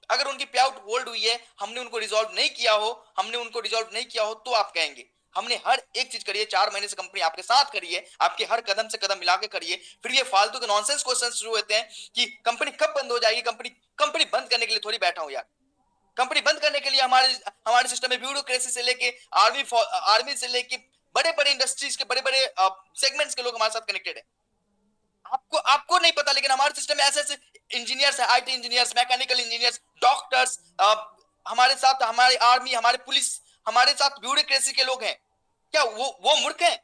अगर उनकी पे आउट होल्ड हुई है, हमने उनको रिजॉल्व नहीं किया हो, हमने उनको रिजॉल्व नहीं किया हो, तो आप कहेंगे हमने हर एक चीज करी है, 4 महीने से कंपनी आपके साथ करी है, आपके हर कदम से कदम मिला के करी है। फिर ये फालतू के नॉनसेंस क्वेश्चन शुरू होते हैं कि कंपनी कब बंद हो जाएगी। कंपनी कंपनी बंद करने के लिए थोड़ी बैठा हूं यार। कंपनी बंद करने के लिए हमारे हमारे सिस्टम में ब्यूरोक्रेसी से लेके आर्मी से लेके बड़े बड़े इंडस्ट्रीज के बड़े बड़े सेगमेंट्स के लोग हमारे साथ कनेक्टेड है। आपको आपको नहीं पता, लेकिन हमारे सिस्टम में ऐसे ऐसे इंजीनियर्स है, IT engineers, mechanical engineers, doctors, हमारे साथ हमारे आर्मी, हमारे पुलिस, हमारे साथ ब्यूरोक्रेसी के लोग हैं। क्या वो मूर्ख हैं?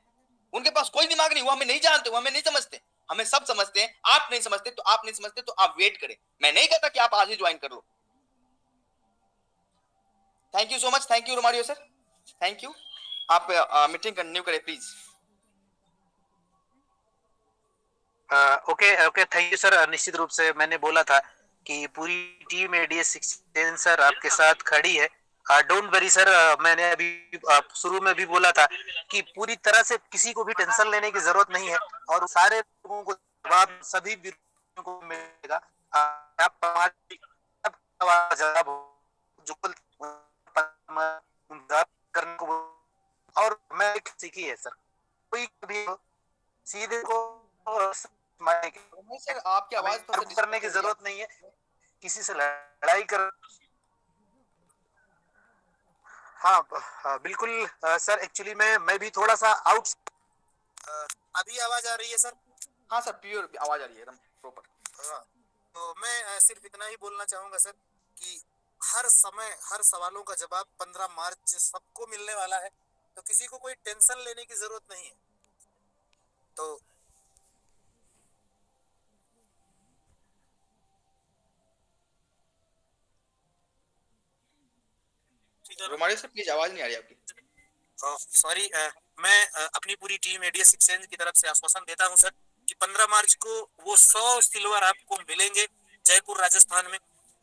उनके पास कोई दिमाग नहीं? वो हमें नहीं जानते, वो हमें नहीं समझते? हमें सब समझते हैं। आप नहीं समझते तो आप नहीं समझते तो आप वेट करें। मैं नहीं कहता कि आप आज ही ज्वाइन कर लो, thank you so much, thank you Romario sir, thank you. आप मीटिंग कंटिन्यू करें please. Okay okay, thank you sir. निश्चित रूप से मैंने बोला था कि पूरी टीम एडीएस 16 सर आपके साथ खड़ी है। डोंट वरी सर, मैंने अभी शुरू में भी बोला था कि पूरी तरह से किसी को भी टेंशन लेने की जरूरत नहीं है, और सारे लोगों को जवाब सभी विरोधियों को मिलेगा। आप हमारी सब सवाल जवाब जो करने को, और मैं एक सीखी है सर, कोई भी हो, सीधे को रोमारियो सर आपकी हमें आवाज थोड़ा सा करने डिस्टर्ब की हो रही है। जरूरत नहीं है, किसी से लड़ाई कर। हाँ, हाँ बिल्कुल सर, एक्चुअली मैं भी थोड़ा सा आउट। अभी आवाज आ रही है सर? हाँ सर, प्योर आवाज आ रही है एकदम प्रॉपर। हाँ, तो मैं सिर्फ इतना ही बोलना चाहूंगा सर कि हर समय हर सवालों का जवाब 15 मार्च सबको मिलने वाला है, तो किसी को कोई टेंशन लेने की जरूरत नहीं है। तो रोमारियो सर प्लीज आवाज नहीं आ रही आपकी। सॉरी, मैं अपनी पूरी टीम एडीएस एक्सचेंज की तरफ से आश्वासन देता हूं सर कि 15 मार्च को वो 100 सिल्वर आपको मिलेंगे जयपुर राजस्थान में।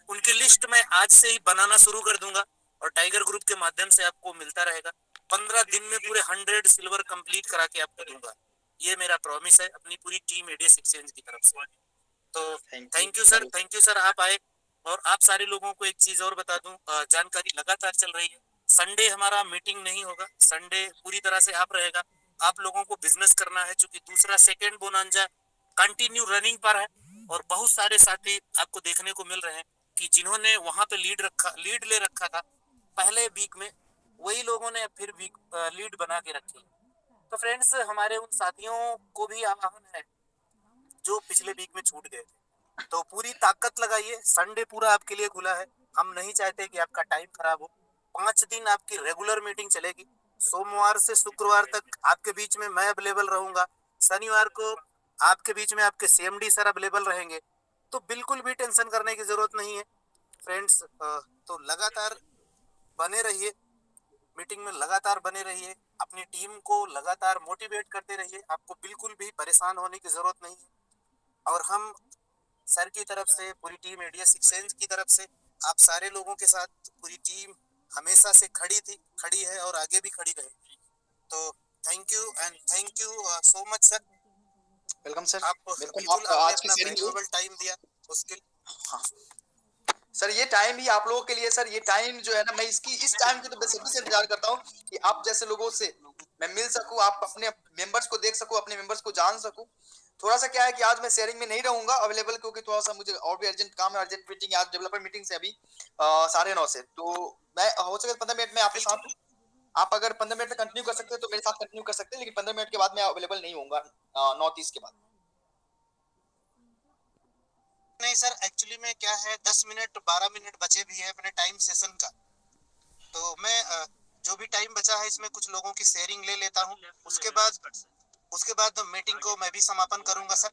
उनकी लिस्ट मैं आज से ही बनाना शुरू कर दूंगा और टाइगर ग्रुप के माध्यम से आपको मिलता रहेगा। 15 दिन में पूरे 100 सिल्वर कंप्लीट करा के आपको दूंगा, ये मेरा प्रॉमिस है अपनी पूरी टीम एडीएस एक्सचेंज की तरफ से। तो thank you sir, thank you sir, आप आए। और आप सारे लोगों को एक चीज और बता दूं, जानकारी लगातार चल रही है, संडे हमारा मीटिंग नहीं होगा, संडे पूरी तरह से आप रहेगा। आप लोगों को बिजनेस करना है, क्योंकि दूसरा सेकेंड बोनांजा कंटिन्यू रनिंग पर है, और बहुत सारे साथी आपको देखने को मिल रहे हैं कि जिन्होंने वहां पे लीड ले रखा था पहले वीक में, वही लोगों ने फिर वीक लीड बना के रखी। तो फ्रेंड्स, हमारे उन साथियों को भी आह्वान है जो पिछले वीक में छूट गए थे, तो पूरी ताकत लगाइए, संडे पूरा आपके लिए खुला है। हम नहीं चाहते कि आपका टाइम खराब हो। 5 दिन आपकी रेगुलर मीटिंग चलेगी, सोमवार से शुक्रवार तक आपके बीच में मैं अवेलेबल रहूंगा, शनिवार को आपके बीच में आपके सीएमडी सर अवेलेबल रहेंगे। तो बिल्कुल भी टेंशन करने की जरूरत नहीं है फ्रेंड्स। तो लगातार बने रहिए, मीटिंग में लगातार बने रहिए, अपनी टीम को लगातार मोटिवेट करते रहिए, आपको बिल्कुल भी परेशान होने की जरूरत नहीं है। और हम सर की तरफ से, पूरी टीम एडीएस एक्सचेंज की तरफ से, आप सारे लोगों के साथ पूरी टीम हमेशा से खड़ी है और आगे भी खड़ी रहेगी। तो thank you and thank you so much sir. Welcome sir, आप वेलकम। बिल्कुल आप आपने आज की अपना शेयरिंग के लिए। वैल्यूएबल टाइम दिया उसके लिए। हाँ सर, ये टाइम ही आप लोगों के लिए सर, ये टाइम जो है ना, मैं इस टाइम की तो बेसब्री से इंतजार करता हूँ कि आप जैसे लोगों से मैं मिल सकूं, आप अपने मेंबर्स को देख सकूं, अपने मेंबर्स को जान सकूं। थोड़ा सा क्या है कि आज मैं शेयरिंग में नहीं रहूंगा अवेलेबल, क्योंकि थोड़ा सा मुझे और भी अर्जेंट काम है, अर्जेंट मीटिंग आज डेवलपर मीटिंग से अभी 9:30 से। तो मैं हो सके 15 मिनट में आपके साथ हूं। आप अगर 15 मिनट में कंटिन्यू कर सकते हैं तो मेरे साथ कंटिन्यू कर सकते हैं, लेकिन 15 मिनट के बाद मैं अवेलेबल नहीं होऊंगा 9:30 के बाद। नहीं सर, एक्चुअली में क्या है, 10 मिनट 12 मिनट बचे भी है अपने टाइम सेशन का, तो मैं जो भी टाइम बचा है इसमें कुछ लोगों की शेयरिंग ले लेता हूँ। उसके बाद मीटिंग को मैं भी समापन करूंगा सर,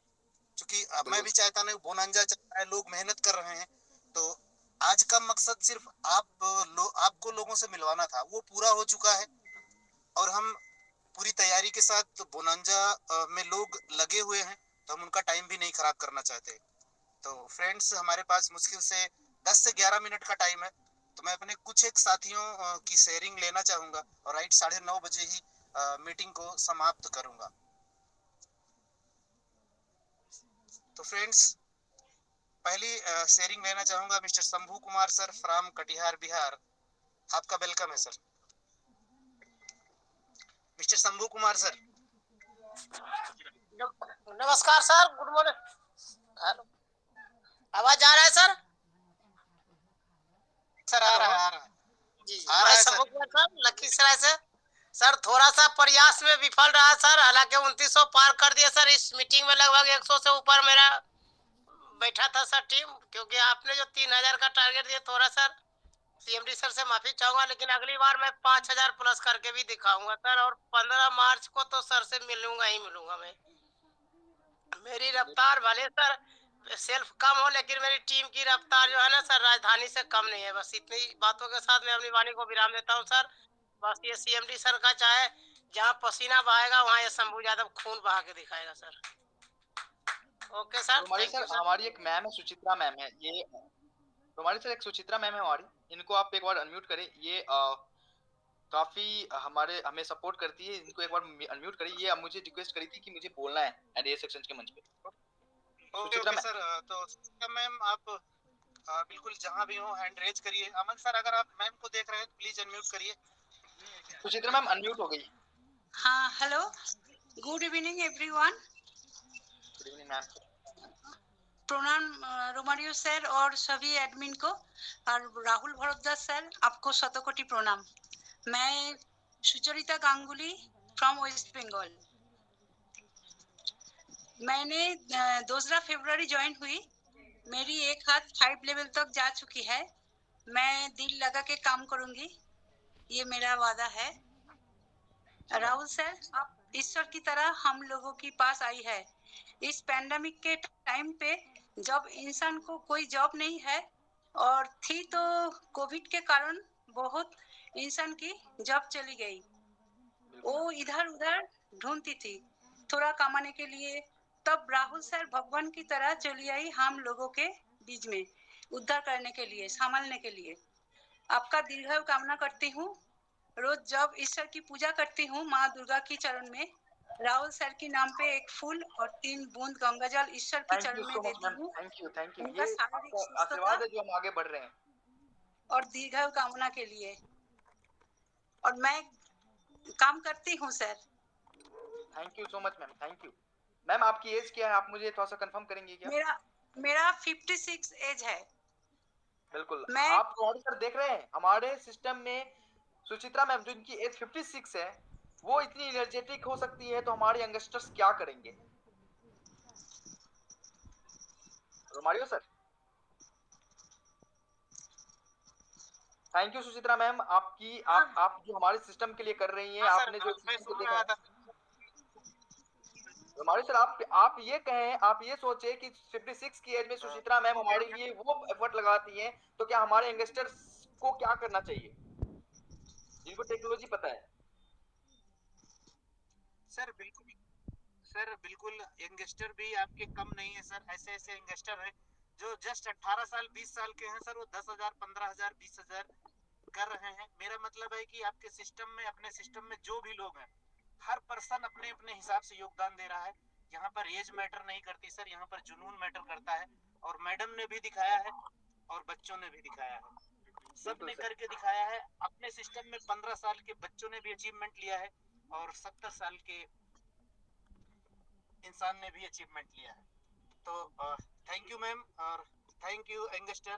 क्योंकि मैं भी चाहता नहीं, बोनांजा चल रहा है, लोग मेहनत कर रहे हैं। तो आज का मकसद सिर्फ आपको लोगों से मिलवाना था, वो पूरा हो चुका है। और हम पूरी तैयारी के साथ बोनांजा में लोग लगे हुए हैं, तो हम उनका टाइम भी नहीं खराब करना चाहते। तो फ्रेंड्स, हमारे पास मुश्किल से 10 से 11 मिनट का टाइम है, तो मैं अपने कुछ एक साथियों की शेयरिंग लेना चाहूंगा और राइट 9:30 बजे ही मीटिंग को समाप्त करूंगा। तो फ्रेंड्स, पहली शेयरिंग लेना चाहूंगा mister Shambhu Kumar sir from Katihar Bihar. आपका वेलकम है sir, mister Shambhu Kumar sir. नमस्कार सर, गुड मॉर्निंग। हेलो, आवाज आ रहा है सर? सर आ रहा है, आ रहा है, जी, आ रहा मैं है सर। सबक सर लखीसराय से। सर थोड़ा सा प्रयास में विफल रहा सर, हालांकि 2900 पार कर दिया सर। इस मीटिंग में लगभग 100 से ऊपर मेरा बैठा था सर टीम, क्योंकि आपने जो 3000 का टारगेट दिया, थोड़ा सर सीएमडी सर से माफी चाहूंगा, लेकिन अगली बार मैं 5000 प्लस करके भी दिखाऊंगा सर। और 15 मार्च को तो सर से मिलूंगा ही मिलूंगा मैं। मेरी रफ्तार भले सर सेल्फ कम हो, लेकिन मेरी टीम की रफ्तार जो है ना सर, राजधानी से कम नहीं है। बस इतनी बातों के साथ मैं अपनी वाणी को विराम देता हूँ सर। बस ये सीएमडी सर का चाहे जहाँ पसीना बहाएगा वहाँ ये शंभू यादव खून बहा के दिखाएगा सर। ओके सर, तो हमारी थैंक सर यू सर। हमारी एक मैम है, सुचित्रा मैम है ये। तो हमारी सर एक सुचित्रा मैम है हमारी, इनको आप एक बार अनम्यूट करें। ये काफी हमारे हमें सपोर्ट करती है, इनको एक बार अनम्यूट करिए। ये अब मुझे रिक्वेस्ट करी थी कि मुझे बोलना है एनडीए सेक्शन के मंच पे। Okay Suchitra okay ma'am. Sir, तो सुचित्रा मैम आप बिल्कुल जहां भी हो हैंड रेज करिए। अमन सर, अगर आप मैम को देख रहे हैं तो प्लीज अनम्यूट करिए। सुचित्रा मैम अनम्यूट हो गई। हाँ, hello, good evening everyone. Good evening ma'am. प्रणाम रोमारियो सर और सभी एडमिन को, और राहुल भरद्वाज सर आपको शतकोटि प्रणाम। मैं सुचरिता गांगुली फ्रॉम वेस्ट बंगाल। मैंने 2 फरवरी ज्वाइन हुई। मेरी एक हाथ 5 लेवल तक जा चुकी है। मैं दिल लगा के काम करूंगी, ये मेरा वादा है। राहुल सर, आप ईश्वर की तरह हम लोगों के पास आई है। इस पैंडेमिक के टाइम पे जब इंसान को कोई जॉब नहीं है और थी, तो कोविड के कारण बहुत इंसान की जॉब चली गई। वो इधर उधर ढूंढती थी थोड़ा कमाने के लिए। तब राहुल सर भगवान की तरह चली आई हम लोगों के बीच में, उद्धार करने के लिए, संभालने के लिए। आपका दीर्घायु कामना करती हूँ। रोज जब ईश्वर की पूजा करती हूँ माँ दुर्गा की चरण में, राहुल सर के नाम पे एक फूल और 3 बूंद गंगाजल ईश्वर की थैंक यू चरण में सो मच देती मैम, हूँ, थैंक यू थैंक यू। उनका ये शारीरिक आपका सुस्थता आशीर्वाद है जो हम आगे बढ़ रहे हैं। और दीर्घायु कामना के लिए। और मैं काम करती हूँ sir. Thank you so much ma'am, thank you. Ma'am आपकी एज क्या है, आप मुझे थोड़ा सा कंफर्म करेंगे क्या? मेरा 56 एज है। बिल्कुल। मैं आप हमारे सर देख रहे हैं हमारे सिस्टम में सुचित्रा मैम, जो इनकी एज 56 है, वो इतनी एनर्जेटिक हो सकती है, तो हमारे यंगस्टर्स क्या करेंगे? Romario sir. Thank you Suchitra ma'am, आपकी आप जो हमारे सिस्टम के लिए कर रही हैं, हाँ सर, आपने जो मैं सिस्टम को सुन देखा रहा है। था। रोमारियो सर, आप ये कहें, आप ये सोचे कि 56 की एज में सुचित्रा मैम हमारे लिए वो एफर्ट लगाती हैं, तो क्या हमारे यंगस्टर्स को क्या करना चाहिए जिनको टेक्नोलॉजी पता है? सर बिल्कुल, सर बिल्कुल, यंगस्टर भी आपके कम नहीं है सर। ऐसे ऐसे यंगस्टर है जो जस्ट 18 साल 20 साल के हैं सर, वो 10,000 15,000 20,000 कर रहे हैं। मेरा मतलब है कि आपके सिस्टम में, अपने सिस्टम में जो भी लोग हैं, हर पर्सन अपने अपने हिसाब से योगदान दे रहा है। यहाँ पर एज मैटर नहीं करती सर, यहाँ पर जुनून मैटर करता है। और मैडम ने भी दिखाया है और बच्चों ने भी दिखाया है, सब ने करके दिखाया है। अपने सिस्टम में 15 साल के बच्चों ने भी अचीवमेंट लिया है और 70 साल के इंसान ने भी अचीवमेंट लिया है। तो थैंक यू मैम और थैंक यू यंगस्टर।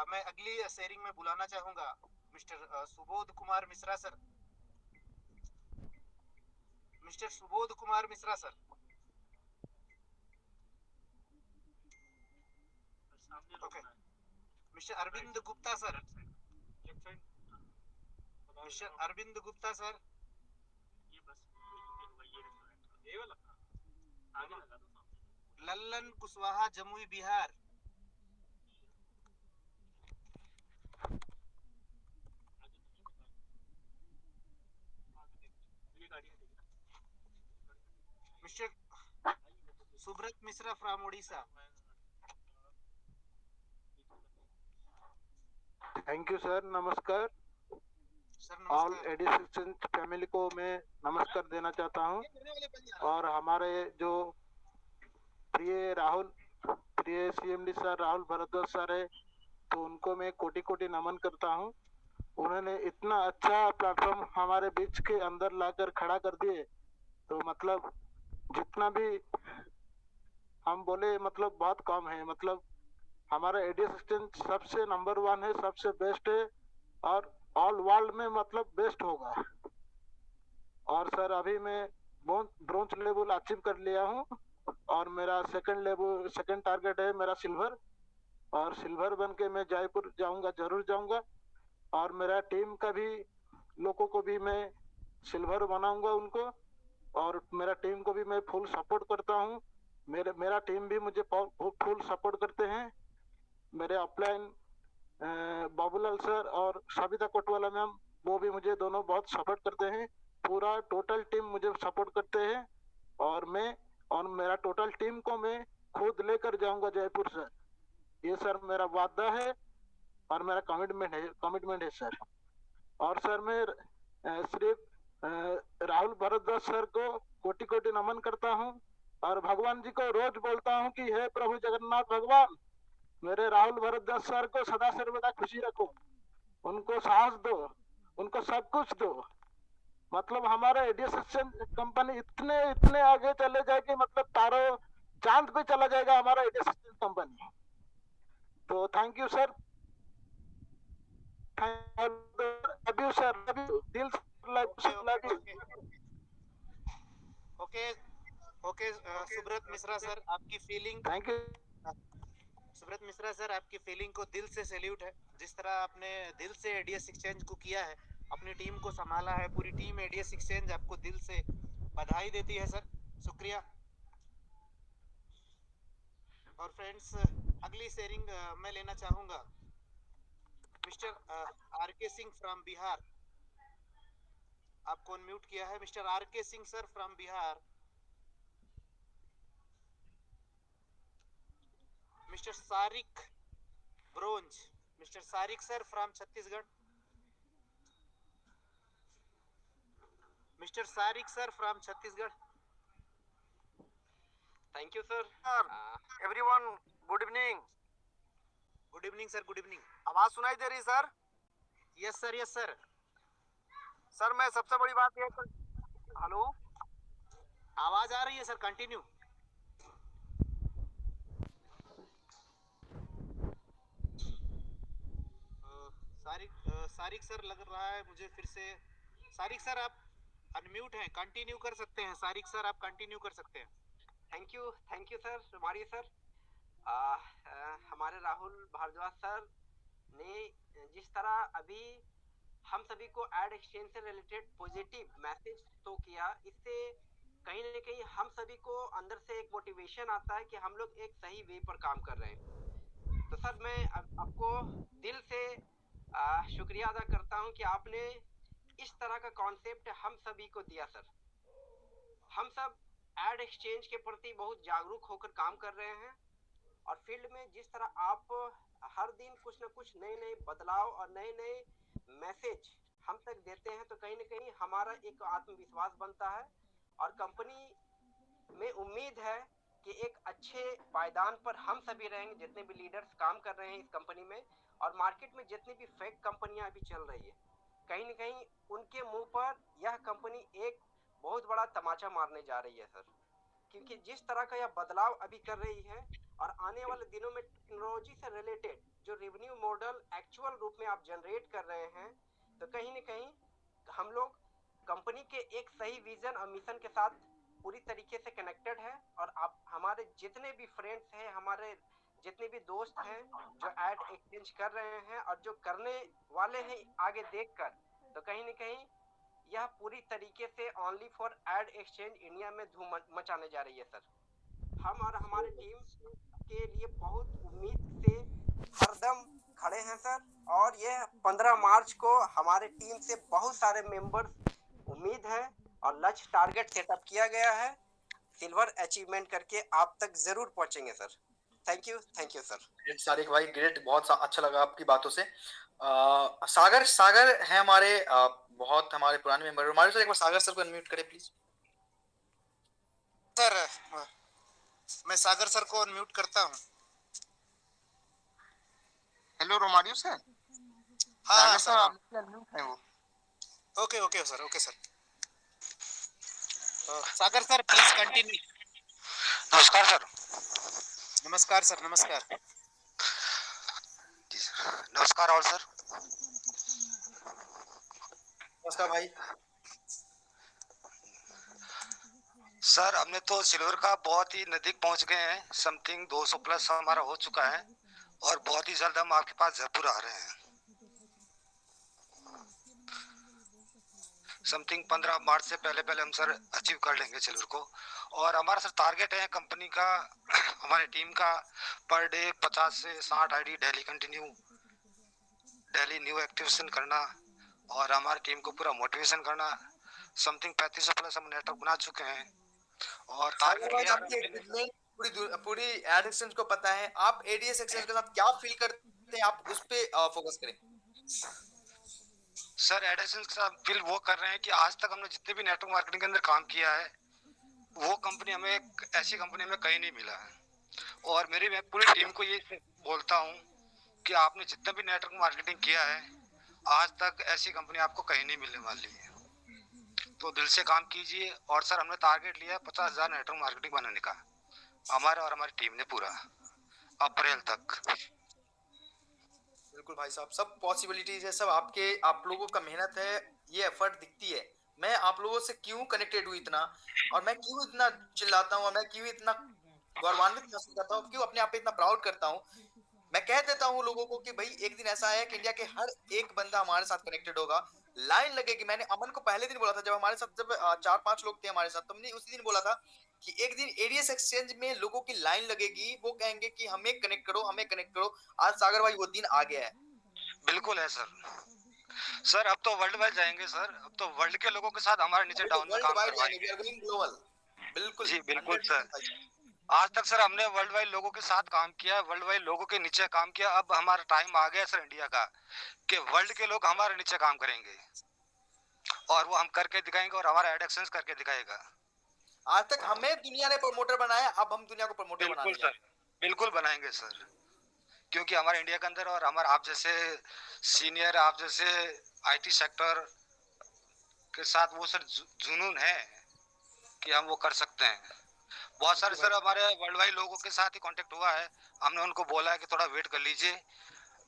मैं अगली शेयरिंग में बुलाना चाहूंगा mister Subodh Kumar Mishra sir. Mister Subodh Kumar Mishra sir. Okay. Mister Arvind Gupta sir. Mister Arvind Gupta sir. Lallan Kushwaha, Jamui Bihar. Mister Subrata Mishra from Orissa. Thank you sir, नमस्कार। सर ऑल नमस्कार। एडिशन फैमिली को मैं नमस्कार देना चाहता हूं। और हमारे जो प्रिय CMD sir Rahul Bharadwaj sir है, तो उनको मैं कोटि कोटि नमन करता हूं। उन्होंने इतना अच्छा प्लेटफॉर्म हमारे बीच के अंदर लाकर खड़ा कर दिए, तो मतलब जितना भी हम बोले मतलब बहुत कम है। मतलब हमारा एडी असिस्टेंट सबसे नंबर 1 है, सबसे बेस्ट है और ऑल वर्ल्ड में मतलब बेस्ट होगा। और सर अभी मैं ब्रोंज लेवल अचीव कर लिया हूँ और मेरा सेकंड टारगेट है मेरा सिल्वर। और सिल्वर बन के मैं जयपुर जाऊंगा, जरूर जाऊंगा। और मेरा टीम का भी लोगों को भी मैं सिल्वर बनाऊंगा उनको, और मेरा टीम को भी मैं फुल सपोर्ट करता हूँ। मेरा टीम भी मुझे फुल सपोर्ट करते हैं। मेरे अपलाइन बाबूलाल सर और सबिता कोटवाला मैम, वो भी मुझे दोनों बहुत सपोर्ट करते हैं। पूरा टोटल टीम मुझे सपोर्ट करते हैं और मेरा टोटल टीम को मैं खुद लेकर जाऊंगा जयपुर सर। ये सर मेरा वादा है और मेरा कमिटमेंट है सर। और सर मैं सिर्फ राहुल भारद्वाज सर को कोटि कोटि नमन करता हूँ और भगवान जी को रोज बोलता हूँ कि हे प्रभु जगन्नाथ भगवान, मेरे राहुल भारद्वाज सर को सदा सर्वदा खुशी रखो, उनको साहस दो, उनको सब कुछ दो। मतलब हमारा एडिएशन कंपनी इतने इतने आगे चले जाएगी, मतलब तारों चांद पे चला जाएगा हमारा एडिएशन कंपनी। तो thank you sir, love you sir, love you दिल से love you. Okay okay Subrata Mishra sir, आपकी feeling, thank you. Subrata Mishra sir, आपकी फीलिंग को दिल से सैल्यूट है। जिस तरह आपने दिल से एडीएस एक्सचेंज को किया है, अपनी टीम को संभाला है, पूरी टीम एडीएस एक्सचेंज आपको दिल से बधाई देती है सर, शुक्रिया। और फ्रेंड्स, अगली शेयरिंग मैं लेना चाहूंगा मिस्टर आर के सिंह फ्रॉम बिहार। आपको अनम्यूट किया है मिस्टर आर के Singh sir from Bihar. Mister Sarik bronze, mister Sarik sir from Chhattisgarh. Mister Sarik sir from Chhattisgarh. Thank you sir. Everyone good evening. Good evening sir, good evening. आवाज सुनाई दे रही sir? Yes sir, yes sir. Sir मैं सबसे बड़ी बात ये, हेलो, आवाज आ रही है सर, कंटिन्यू। सारिक सर लग रहा है मुझे फिर से। सारिक सर आप अनम्यूट हैं, कंटिन्यू कर सकते हैं। सारिक सर आप कंटिन्यू कर सकते हैं। Thank you sir Romario sir. हमारे राहुल भारद्वाज सर ने जिस तरह अभी हम सभी को एड एक्सचेंज से रिलेटेड पॉजिटिव मैसेज तो किया, इससे कहीं ना कहीं हम सभी को अंदर से एक मोटिवेशन आता है कि हम लोग एक सही वे पर काम कर रहे हैं। तो सर मैं आपको दिल से शुक्रिया अदा करता हूं कि आपने इस तरह का कॉन्सेप्ट हम सभी को दिया सर। हम सब एड एक्सचेंज के प्रति बहुत जागरूक होकर काम कर रहे हैं और फील्ड में जिस तरह आप हर दिन कुछ ना कुछ नए नए बदलाव और नए नए मैसेज हम तक देते हैं, तो कहीं ना कहीं हमारा एक आत्मविश्वास बनता है और कंपनी में उम्मीद है कि एक अच्छे पायदान पर हम सभी रहेंगे, जितने भी लीडर्स काम कर रहे हैं इस कंपनी में। और मार्केट में जितनी भी फेक कंपनियां अभी चल रही है, कहीं ना कहीं उनके मुंह पर यह कंपनी एक बहुत बड़ा तमाचा मारने जा रही है सर। क्योंकि जिस तरह का यह बदलाव अभी कर रही है और आने वाले दिनों में टेक्नोलॉजी से रिलेटेड जो रेवेन्यू मॉडल एक्चुअल रूप में आप जनरेट कर रहे हैं, तो कहीं ना कहीं हम लोग कंपनी के एक सही विजन और मिशन के साथ पूरी तरीके से कनेक्टेड है। और आप हमारे जितने भी फ्रेंड्स हैं, हमारे जितने भी दोस्त हैं जो एड एक्सचेंज कर रहे हैं और जो करने वाले हैं आगे देखकर, तो कहीं ना कहीं यह पूरी तरीके से only for ad exchange India में धूम मचाने जा रही है सर। हम और हमारी टीम के लिए बहुत उम्मीद से हरदम खड़े हैं सर। और यह 15 मार्च को हमारे टीम से बहुत सारे मेंबर्स उम्मीद है और लक्ष्य टारगेट सेटअप किया गया है, सिल्वर अचीवमेंट करके आप तक जरूर पहुंचेंगे sir. Thank you sir. Sarik भाई ग्रेट, बहुत अच्छा लगा आपकी बातों से। सागर है हमारे बहुत हमारे पुराने मेंबर। हमारे सर एक बार सागर सर को अनम्यूट करें प्लीज। सर मैं सागर सर को अनम्यूट करता हूं। Hello Romario sir. हाँ सर आप अनम्यूट हैं वो। Okay okay sir, okay sir. Sagar sir please continue. नमस्कार सर। नमस्कार सर, नमस्कार। जी सर, नमस्कार राहुल सर। नमस्कार भाई। सर हमने तो सिल्वर का बहुत ही नजदीक पहुंच गए हैं, समथिंग 200 प्लस हमारा हो चुका है और बहुत ही जल्द हम आपके पास जयपुर आ रहे हैं। समथिंग 15 मार्च से पहले पहले हम सर अचीव कर लेंगे सिल्वर को। और हमारा सर टारगेट है कंपनी का हमारी टीम का पर डे 50 से 60 आईडी डेली न्यू एक्टिवेशन करना और हमारी टीम को पूरा मोटिवेशन करना। समथिंग 3500 प्लस हम नेटवर्क बना चुके हैं और सागर भाई, टारगेट आपकी एडमिट पूरी एड एक्सचेंज को पता है, आप एडीएस एक्सचेंज के साथ क्या फील करते हैं, आप उस पे फोकस करें। सर एडिशन का फील वो कर रहे हैं कि आज तक हमने जितने भी नेटवर्क मार्केटिंग के अंदर काम किया है वो कंपनी हमें एक ऐसी कंपनी में कहीं नहीं मिला है। और मैं पूरी टीम को ये बोलता हूँ कि आपने जितना भी नेटवर्क मार्केटिंग किया है आज तक ऐसी कंपनी आपको कहीं नहीं मिलने वाली है। तो दिल से काम कीजिए। और सर हमने टारगेट लिया 50,000 नेटवर्क मार्केटिंग बनाने का, हमारे और हमारी टीम ने पूरा अप्रैल तक। बिल्कुल भाई साहब, सब पॉसिबिलिटीज है, सब आप लोगों का मेहनत है, ये एफर्ट दिखती है। मैं आप लोगों से क्यों कनेक्टेड हूँ इतना, और मैं क्यों इतना चिल्लाता हूँ, और मैं क्यों इतना गौरवान्वित महसूस करता हूँ, क्यों अपने आप पे इतना प्राउड करता हूँ। मैं कह देता हूँ लोगों को कि भाई एक दिन ऐसा है कि इंडिया के हर एक बंदा हमारे साथ कनेक्टेड होगा, लाइन लगेगी। मैंने अमन को पहले दिन बोला था, जब हमारे साथ जब 4-5 लोग थे हमारे साथ, तो हमने उसी दिन बोला था कि एक दिन एडीएस एक्सचेंज में लोगों की लाइन लगेगी, वो कहेंगे कि हमें कनेक्ट करो, हमें कनेक्ट करो। आज सागर भाई वो दिन आ गया है। बिल्कुल है सर। सर अब तो वर्ल्ड वाइड जाएंगे सर, अब तो वर्ल्ड के लोगों के साथ हमारे नीचे डाउन में वर्ल्ड काम वाइड जाएंगे, वी करवाएंगे। Are going global. बिल्कुल जी बिल्कुल 100% सर। भाई साहब। आज तक सर हमने वर्ल्ड वाइड लोगों के साथ काम किया, वर्ल्ड वाइड लोगों के नीचे काम किया। अब हमारा टाइम आ गया सर इंडिया का कि वर्ल्ड के लोग हमारे नीचे काम करेंगे और वो हम करके दिखाएंगे और हमारा एडिक्शंस करके दिखाएगा। आज तक हमें दुनिया ने प्रमोटर बनाया, अब हम दुनिया को प्रमोटर बिल्कुल बनाने जा रहे सर, बिल्कुल बनाएंगे सर। क्योंकि हमारे इंडिया के अंदर और हमारे आप जैसे सीनियर, आप जैसे आईटी सेक्टर के साथ वो सर जुनून है कि हम वो कर सकते हैं। बहुत सारे सर हमारे वर्ल्ड वाइड लोगों के साथ ही कांटेक्ट हुआ है, हमने उनको बोला है कि थोड़ा वेट कर लीजिए,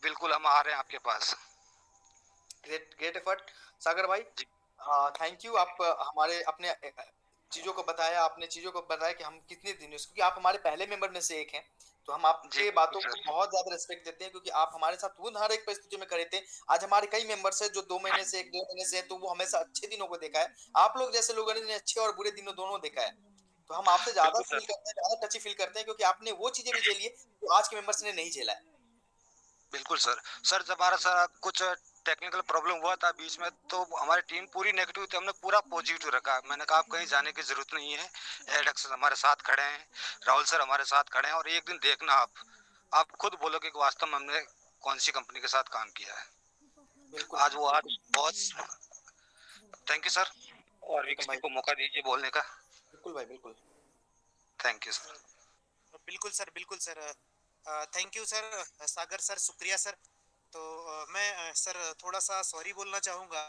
बिल्कुल हम आ रहे हैं आपके पास। ग्रेट ग्रेट एफर्ट सागर भाई, थैंक यू। आप हमारे अपने चीजों को बताया, आपने चीजों को बताया कि हम कितने दिन, क्योंकि आप हमारे पहले मेंबर में से एक हैं, तो हम आपके बातों को बहुत ज्यादा रिस्पेक्ट देते हैं, क्योंकि आप हमारे साथ वो हर एक परिस्थिति में खड़े थे। आज हमारे कई मेंबर्स हैं जो 2 महीने से 1-2 महीने से हैं, तो वो हमेशा अच्छे दिनों को देखा है। आप लोग जैसे लोगों ने अच्छे और बुरे दिनों दोनों देखा है, तो हम आपसे ज्यादा फील करते हैं, ज्यादा टची फील करते हैं, क्योंकि आपने वो चीजें भी झेली है जो आज के मेंबर्स ने नहीं झेला है। बिल्कुल सर। सर जब हमारा सर कुछ टेक्निकल प्रॉब्लम हुआ था बीच में, तो हमारी टीम पूरी नेगेटिव थी, हमने पूरा पॉजिटिव रखा। मैंने कहा आप कहीं जाने की जरूरत नहीं है, एडेक्स हमारे साथ खड़े हैं, राहुल सर हमारे साथ खड़े हैं, और एक दिन देखना आप खुद बोलोगे कि वास्तव में हमने कौन सी कंपनी के साथ काम किया है। आज बहुत थैंक यू सर, और भी किसी को मौका दीजिए बोलने का। बिल्कुल भाई, बिल्कुल। Thank you sir. बिल्कुल सर, बिल्कुल sir. Thank you sir, Sagar sir, शुक्रिया सर। तो मैं सर थोड़ा सा सॉरी बोलना चाहूँगा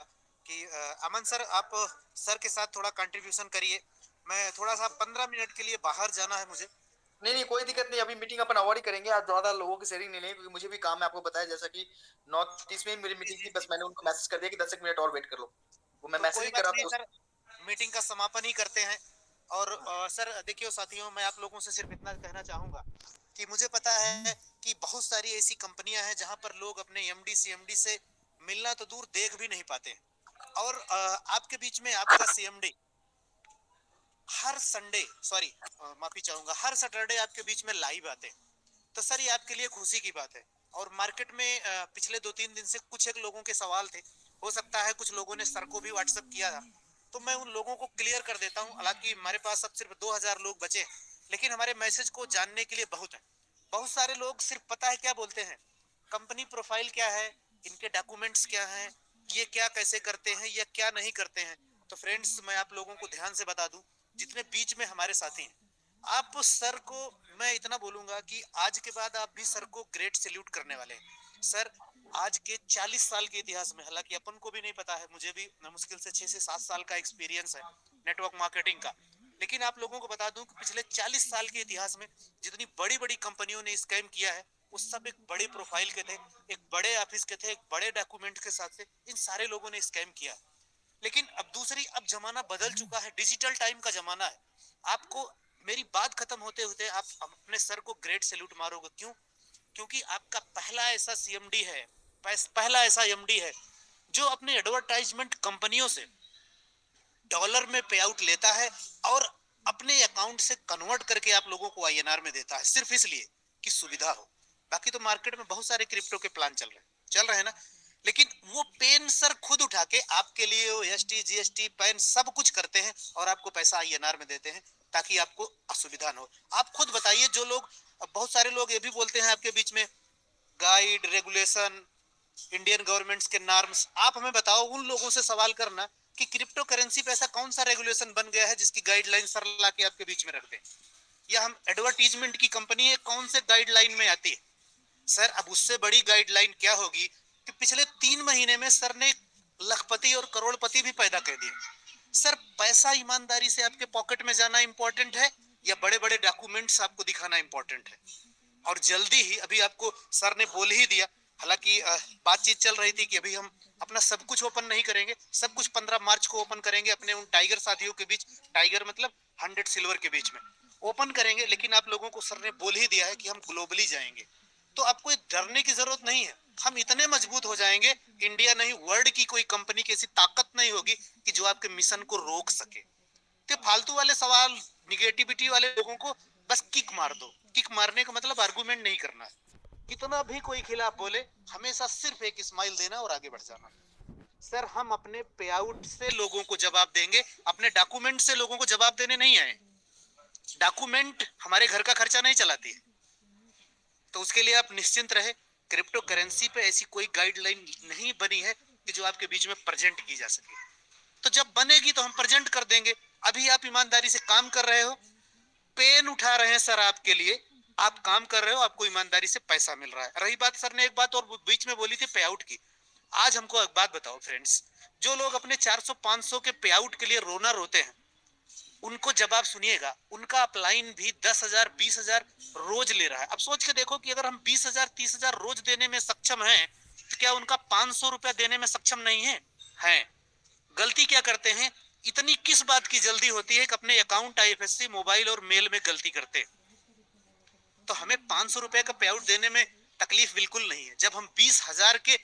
कि अमन सर आप सर के साथ थोड़ा कंट्रीब्यूशन करिए। मैं थोड़ा सा 15 मिनट के लिए बाहर जाना है मुझे। नहीं कोई दिक्कत नहीं, अभी मीटिंग अपन अवॉइड ही करेंगे। आज ज्यादा लोगों की शेयरिंग नहीं लेंगे, क्योंकि मुझे भी काम है, आपको बताया जैसा कि नॉर्थ ईस्ट में मेरी मीटिंग थी, बस मैंने उनको मैसेज कर दिया कि 10 मिनट और वेट कर लो, वो मैं तो मैसेज कोई ही कर बात रहा नहीं था। सर, मीटिंग का समापन ही करते हैं। और सर देखियो साथियों, मैं आप लोगों से सिर्फ इतना कहना चाहूँगा कि मुझे पता है कि बहुत सारी ऐसी कंपनियां हैं जहां पर लोग अपने एमडी सीएमडी से मिलना तो दूर देख भी नहीं पाते हैं। और आपके बीच में आपका सीएमडी हर संडे, सॉरी माफी चाहूंगा, हर सैटरडे आपके बीच में लाइव आते हैं। तो सर ये आपके लिए खुशी की बात है। और मार्केट में पिछले 2-3 दिन से कुछ एक लोगों के सवाल थे, हो सकता है कुछ लोगों ने सर को भी व्हाट्सएप किया था, तो मैं उन लोगों को क्लियर कर देता हूं। हालांकि हमारे पास अब सिर्फ 2000 लोग बचे हैं, लेकिन हमारे मैसेज को जानने के लिए बहुत है। बहुत सारे लोग सिर्फ पता है क्या बोलते हैं, कंपनी प्रोफाइल क्या है, इनके डॉक्यूमेंट्स क्या हैं, ये क्या कैसे करते हैं या क्या नहीं करते हैं। तो फ्रेंड्स, मैं आप लोगों को ध्यान से बता दूं, जितने बीच में हमारे साथी हैं, आप सर को मैं इतना बोलूंगा कि आज के बाद आप भी सर को ग्रेट सैल्यूट करने वाले हैं। सर आज के 40 साल के इतिहास में, हालांकि अपन को भी नहीं पता है, मुझे भी मुश्किल से 6 से 7 साल का एक्सपीरियंस है नेटवर्क मार्केटिंग का, लेकिन आप लोगों को बता दूं कि पिछले 40 साल के इतिहास में जितनी बड़ी बड़ी कंपनियों ने स्कैम किया है, वो सब एक बड़े प्रोफाइल के थे, एक बड़े ऑफिस के थे, एक बड़े डॉक्यूमेंट के साथ थे। इन सारे लोगों ने स्कैम किया। लेकिन अब दूसरी, अब जमाना बदल चुका है, डिजिटल टाइम का जमाना है। आपको मेरी बात खत्म होते होते आप अपने सर को ग्रेट सैल्यूट मारोगे। क्यों? क्योंकि आपका पहला ऐसा सीएमडी है, पहला ऐसा एमडी है जो अपने एडवर्टाइजमेंट कंपनियों से डॉलर में पे आउट लेता है और अपने अकाउंट से कन्वर्ट करके आप लोगों को INR में देता है, सिर्फ इसलिए कि सुविधा हो। बाकी तो मार्केट में बहुत सारे क्रिप्टो के प्लान चल रहे हैं ना, लेकिन वो पेन सर खुद उठा के आपके लिए वो ST GST पैन सब कुछ करते हैं और आपको पैसा INR में देते हैं ताकि आपको असुविधा न हो। आप खुद बताइए, जो लोग, बहुत सारे लोग ये भी बोलते हैं आपके बीच में, गाइड, रेगुलेशन, इंडियन गवर्नमेंट्स के नॉर्म्स, आप हमें बताओ, उन लोगों से सवाल करना कि क्रिप्टो करेंसी पे ऐसा कौन सा रेगुलेशन बन गया है जिसकी गाइडलाइन सर ला के आपके बीच में रख दें, या हम एडवर्टीजमेंट की कंपनी है, कौन से गाइडलाइन में आती है सर। अब उससे बड़ी गाइडलाइन क्या होगी कि पिछले 3 महीने में सर ने लखपति और करोड़पति भी पैदा कर दिए। सर, पैसा ईमानदारी से आपके पॉकेट में जाना इंपॉर्टेंट है या बड़े बड़े डॉक्यूमेंट्स आपको दिखाना इंपॉर्टेंट है? और जल्दी ही, अभी आपको सर ने बोल ही दिया, हालांकि बातचीत चल रही थी कि अभी हम अपना सब कुछ ओपन नहीं करेंगे, सब कुछ 15 मार्च को ओपन करेंगे अपने उन टाइगर साथियों के बीच, टाइगर मतलब 100 सिल्वर के बीच में ओपन करेंगे। लेकिन आप लोगों को सर ने बोल ही दिया है कि हम ग्लोबली जाएंगे, तो आपको डरने की जरूरत नहीं है। हम इतने मजबूत हो जाएंगे, इंडिया नहीं वर्ल्ड की कोई कंपनी की ऐसी ताकत नहीं होगी कि जो आपके मिशन को रोक सके। तो फालतू वाले सवाल, निगेटिविटी वाले लोगों को बस किक मार दो। किक मारने का मतलब आर्गुमेंट नहीं करना है। कितना भी कोई खिलाफ बोले, हमेशा सिर्फ एक स्माइल देना और आगे बढ़ जाना। सर, हम अपने पे आउट से लोगों को जवाब देंगे, अपने डॉक्यूमेंट से लोगों को जवाब देने नहीं आए। डॉक्यूमेंट हमारे घर का खर्चा नहीं चलाती है, तो उसके लिए आप निश्चिंत रहे। क्रिप्टो करेंसी पे ऐसी कोई गाइडलाइन नहीं बनी है कि जो आपके बीच में प्रेजेंट की जा सके। तो जब बनेगी तो हम प्रेजेंट कर देंगे। अभी आप ईमानदारी से काम कर रहे हो, पेन उठा रहे हैं सर आपके लिए, आप काम कर रहे हो, आपको ईमानदारी से पैसा मिल रहा है। रही बात, सर ने एक बात और बीच में बोली थी पे आउट की। आज हमको एक बात बताओ फ्रेंड्स, जो लोग अपने 400-500 के पे आउट के लिए रोना रोते हैं, उनको जब आप सुनिएगा, उनका अपलाइन भी 10,000 20,000 रोज ले रहा है। अब सोच के देखो कि अगर हम 20,000 30,000 रोज देने में सक्षम हैं, तो क्या उनका 500 रुपया देने में सक्षम नहीं है? हैं। गलती क्या करते हैं, इतनी किस बात की जल्दी होती है कि अपने अकाउंट, IFSC, मोबाइल और मेल में गलती करते हैं। तो हमें 500 रुपए का पे आउट देने में तकलीफ बिल्कुल नहीं है। जब हम 20,000 के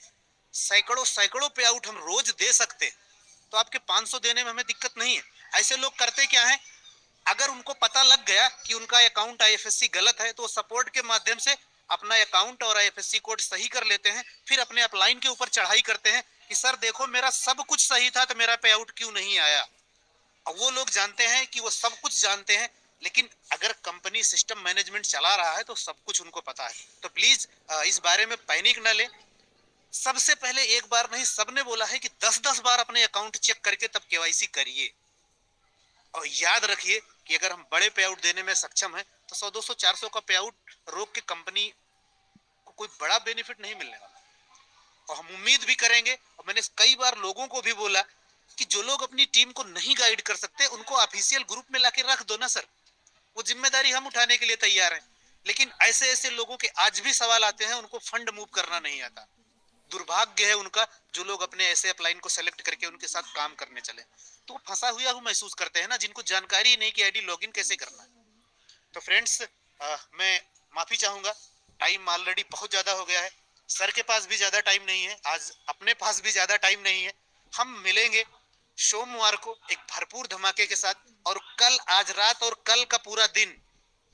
सैकड़ों पे आउट हम रोज दे सकते हैं, तो आपके 500 देने में हमें दिक्कत नहीं है। ऐसे लोग करते क्या है, अगर उनको पता लग गया कि उनका अकाउंट IFSC गलत है, तो सपोर्ट के माध्यम से अपना अकाउंट और IFSC कोड सही कर लेते हैं, फिर अपने अपलाइन के ऊपर चढ़ाई करते हैं कि सर देखो, मेरा सब कुछ सही था, तो मेरा पे आउट क्यों नहीं आया। और वो लोग जानते हैं कि वो सब कुछ जानते हैं, लेकिन अगर कंपनी सिस्टम मैनेजमेंट चला रहा है तो सब कुछ उनको पता है। तो प्लीज इस बारे में पैनिक न ले। सबसे पहले एक बार नहीं, सबने बोला है कि 10-10 बार अपने अकाउंट चेक करके तब KYC करिए। और याद रखिए कि अगर हम बड़े पे आउट देने में सक्षम हैं, तो 100 200 400 का पे आउट रोक के कंपनी को कोई बड़ा बेनिफिट नहीं मिलने वाला। और हम उम्मीद भी करेंगे, और मैंने कई बार लोगों को भी बोला कि जो लोग अपनी टीम को नहीं गाइड कर सकते, उनको ऑफिशियल ग्रुप में लाके रख दो ना सर, वो जिम्मेदारी हम उठाने के लिए तैयार हैं। लेकिन ऐसे ऐसे लोगों के आज भी सवाल आते हैं, उनको फंड मूव करना नहीं आता। दुर्भाग्य है उनका, जो लोग अपने ऐसे अपलाइन को सेलेक्ट करके उनके साथ काम करने चले, तो वो फंसा हुआ महसूस करते हैं ना, जिनको जानकारी नहीं कि आईडी लॉगिन कैसे करना है। तो फ्रेंड्स, मैं माफी चाहूंगा, टाइम ऑलरेडी बहुत ज्यादा हो गया है। सर के पास भी ज्यादा टाइम नहीं है, आज अपने पास भी ज्यादा टाइम नहीं है। हम मिलेंगे सोमवार को एक भरपूर धमाके के साथ, और कल, आज रात और कल का पूरा दिन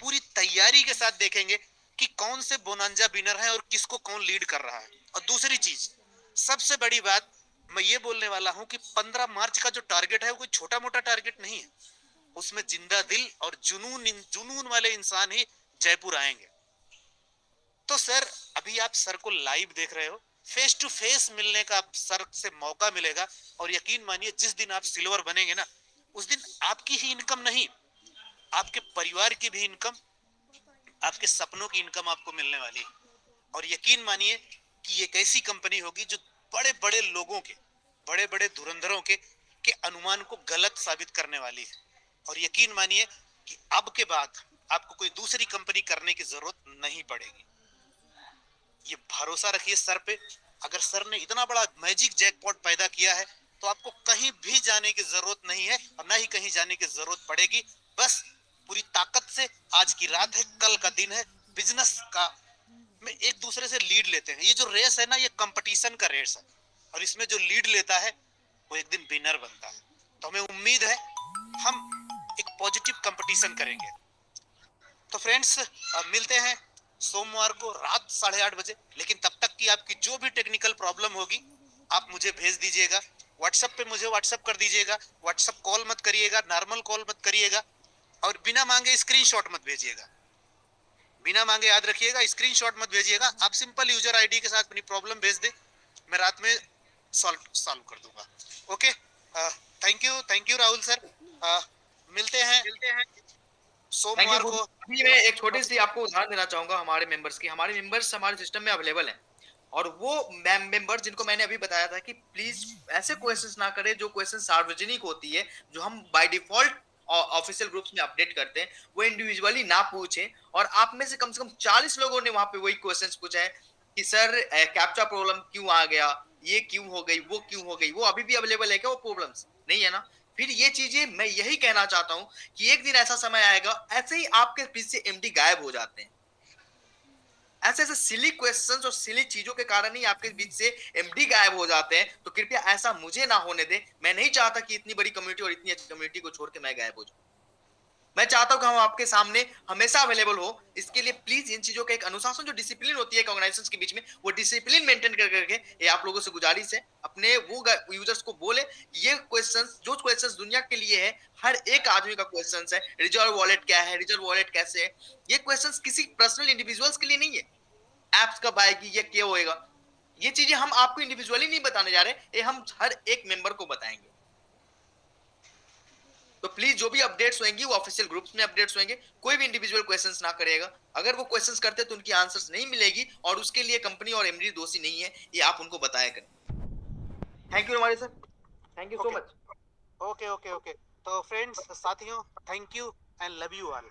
पूरी तैयारी के साथ देखेंगे कि कौन से बोनांजा विनर हैं और किसको कौन लीड कर रहा है। और दूसरी चीज, सबसे बड़ी बात मैं ये बोलने वाला हूं कि 15 मार्च का जो टारगेट है वो कोई छोटा मोटा टारगेट नहीं है। उसमें जिंदा दिल और जुनून वाले इंसान ही जयपुर आएंगे। तो सर, अभी आप सर को लाइव देख रहे हो, फेस टू फेस मिलने का सर से मौका मिलेगा। और यकीन मानिए, जिस दिन आप सिल्वर बनेंगे ना, उस दिन आपकी ही इनकम नहीं, आपके परिवार की भी इनकम, आपके सपनों की इनकम आपको मिलने वाली है। और यकीन मानिए कि ये एक ऐसी कंपनी होगी जो बड़े बड़े लोगों के, बड़े बड़े धुरंधरों के अनुमान को गलत साबित करने वाली है। और यकीन मानिए कि अब के बाद आपको कोई दूसरी कंपनी करने की जरूरत नहीं पड़ेगी। ये भरोसा रखिए सर पे। अगर सर ने इतना बड़ा मैजिक जैकपॉट पैदा किया है, तो आपको कहीं भी जाने की जरूरत नहीं है, और ना ही कहीं जाने की जरूरत पड़ेगी। बस पूरी ताकत से, आज की रात है, कल का दिन है, बिजनेस का में एक दूसरे से लीड लेते हैं। ये जो रेस है ना, ये कंपटीशन का रेस है, और इसमें जो लीड लेता है वो एक दिन विनर बनता है। तो हमें उम्मीद है हम एक पॉजिटिव कंपटीशन करेंगे। तो फ्रेंड्स मिलते हैं सोमवार को रात 8:30 बजे, लेकिन तब तक की आपकी जो भी टेक्निकल प्रॉब्लम होगी आप मुझे भेज दीजिएगा व्हाट्सएप पे, मुझे व्हाट्सएप कर दीजिएगा। व्हाट्सएप कॉल मत करिएगा, नॉर्मल कॉल मत करिएगा, और बिना मांगे स्क्रीनशॉट मत भेजिएगा। बिना मांगे याद रखिएगा, स्क्रीनशॉट मत भेजिएगा। आप सिंपल यूजर आईडी के साथ अपनी प्रॉब्लम भेज दे, मैं रात में सॉल्व कर दूंगा। Okay, thank you Rahul sir. मिलते हैं सोमवार को। अभी मैं एक छोटी सी आपको उदाहरण देना चाहूंगा हमारे मेंबर्स की। हमारे मेंबर्स हमारे सिस्टम में अवेलेबल हैं, और वो मेंबर जिनको मैंने अभी बताया था कि प्लीज ऐसे क्वेश्चंस ना करें जो क्वेश्चन सार्वजनिक होती है, जो हम बाय डिफॉल्ट ऑफिशियल ग्रुप्स में अपडेट करते हैं, वो इंडिविजुअली ना पूछें। और आप में से कम 40 लोगों ने वहां पे वही क्वेश्चंस पूछा है कि सर कैप्चा प्रॉब्लम क्यों आ गया, ये क्यों हो गई, वो क्यों हो गई। वो अभी भी अवेलेबल है क्या? वो प्रॉब्लम्स नहीं है ना? फिर ये चीजें मैं यही कहना चाहता हूं कि एक दिन ऐसा समय आएगा, ऐसे ही आपके बीच से एमडी गायब हो जाते हैं। ऐसे ऐसे सिली क्वेश्चंस और सिली चीजों के कारण ही आपके बीच से एमडी गायब हो जाते हैं। तो कृपया ऐसा मुझे ना होने दे। मैं नहीं चाहता कि इतनी बड़ी कम्युनिटी और इतनी अच्छी कम्युनिटी को छोड़ के मैं गायब हो जाऊं। मैं चाहता हूं कि हम आपके सामने हमेशा अवेलेबल हो। इसके लिए प्लीज इन चीजों का एक अनुशासन, जो डिसिप्लिन होती है ऑर्गेनाइजेशंस के बीच में, वो डिसिप्लिन मेंटेन कर करके, ये आप लोगों से गुजारिश है, अपने वो यूजर्स को बोले ये क्वेश्चंस, जो क्वेश्चंस दुनिया के लिए है, हर एक आदमी का क्वेश्चंस है। रिजर्व वॉलेट क्या है, रिजर्व वॉलेट कैसे है, ये क्वेश्चंस किसी पर्सनल इंडिविजुअल्स के लिए नहीं है। एप्स कब आएगी, ये क्या होएगा, ये चीजें हम आपको इंडिविजुअली नहीं बताने जा रहे, ये हम हर एक मेंबर को बताएंगे। तो प्लीज जो भी अपडेट्स होंगी वो ऑफिशियल ग्रुप्स में अपडेट्स होंगे। कोई भी इंडिविजुअल क्वेश्चंस ना करेगा। अगर वो क्वेश्चंस करते तो उनकी आंसर्स नहीं मिलेगी, और उसके लिए कंपनी और एमडी दोषी नहीं है, ये आप उनको बताया करें। थैंक यू हमारे sir, thank you so much. Okay. तो फ्रेंड्स, साथियों, thank you and love you all.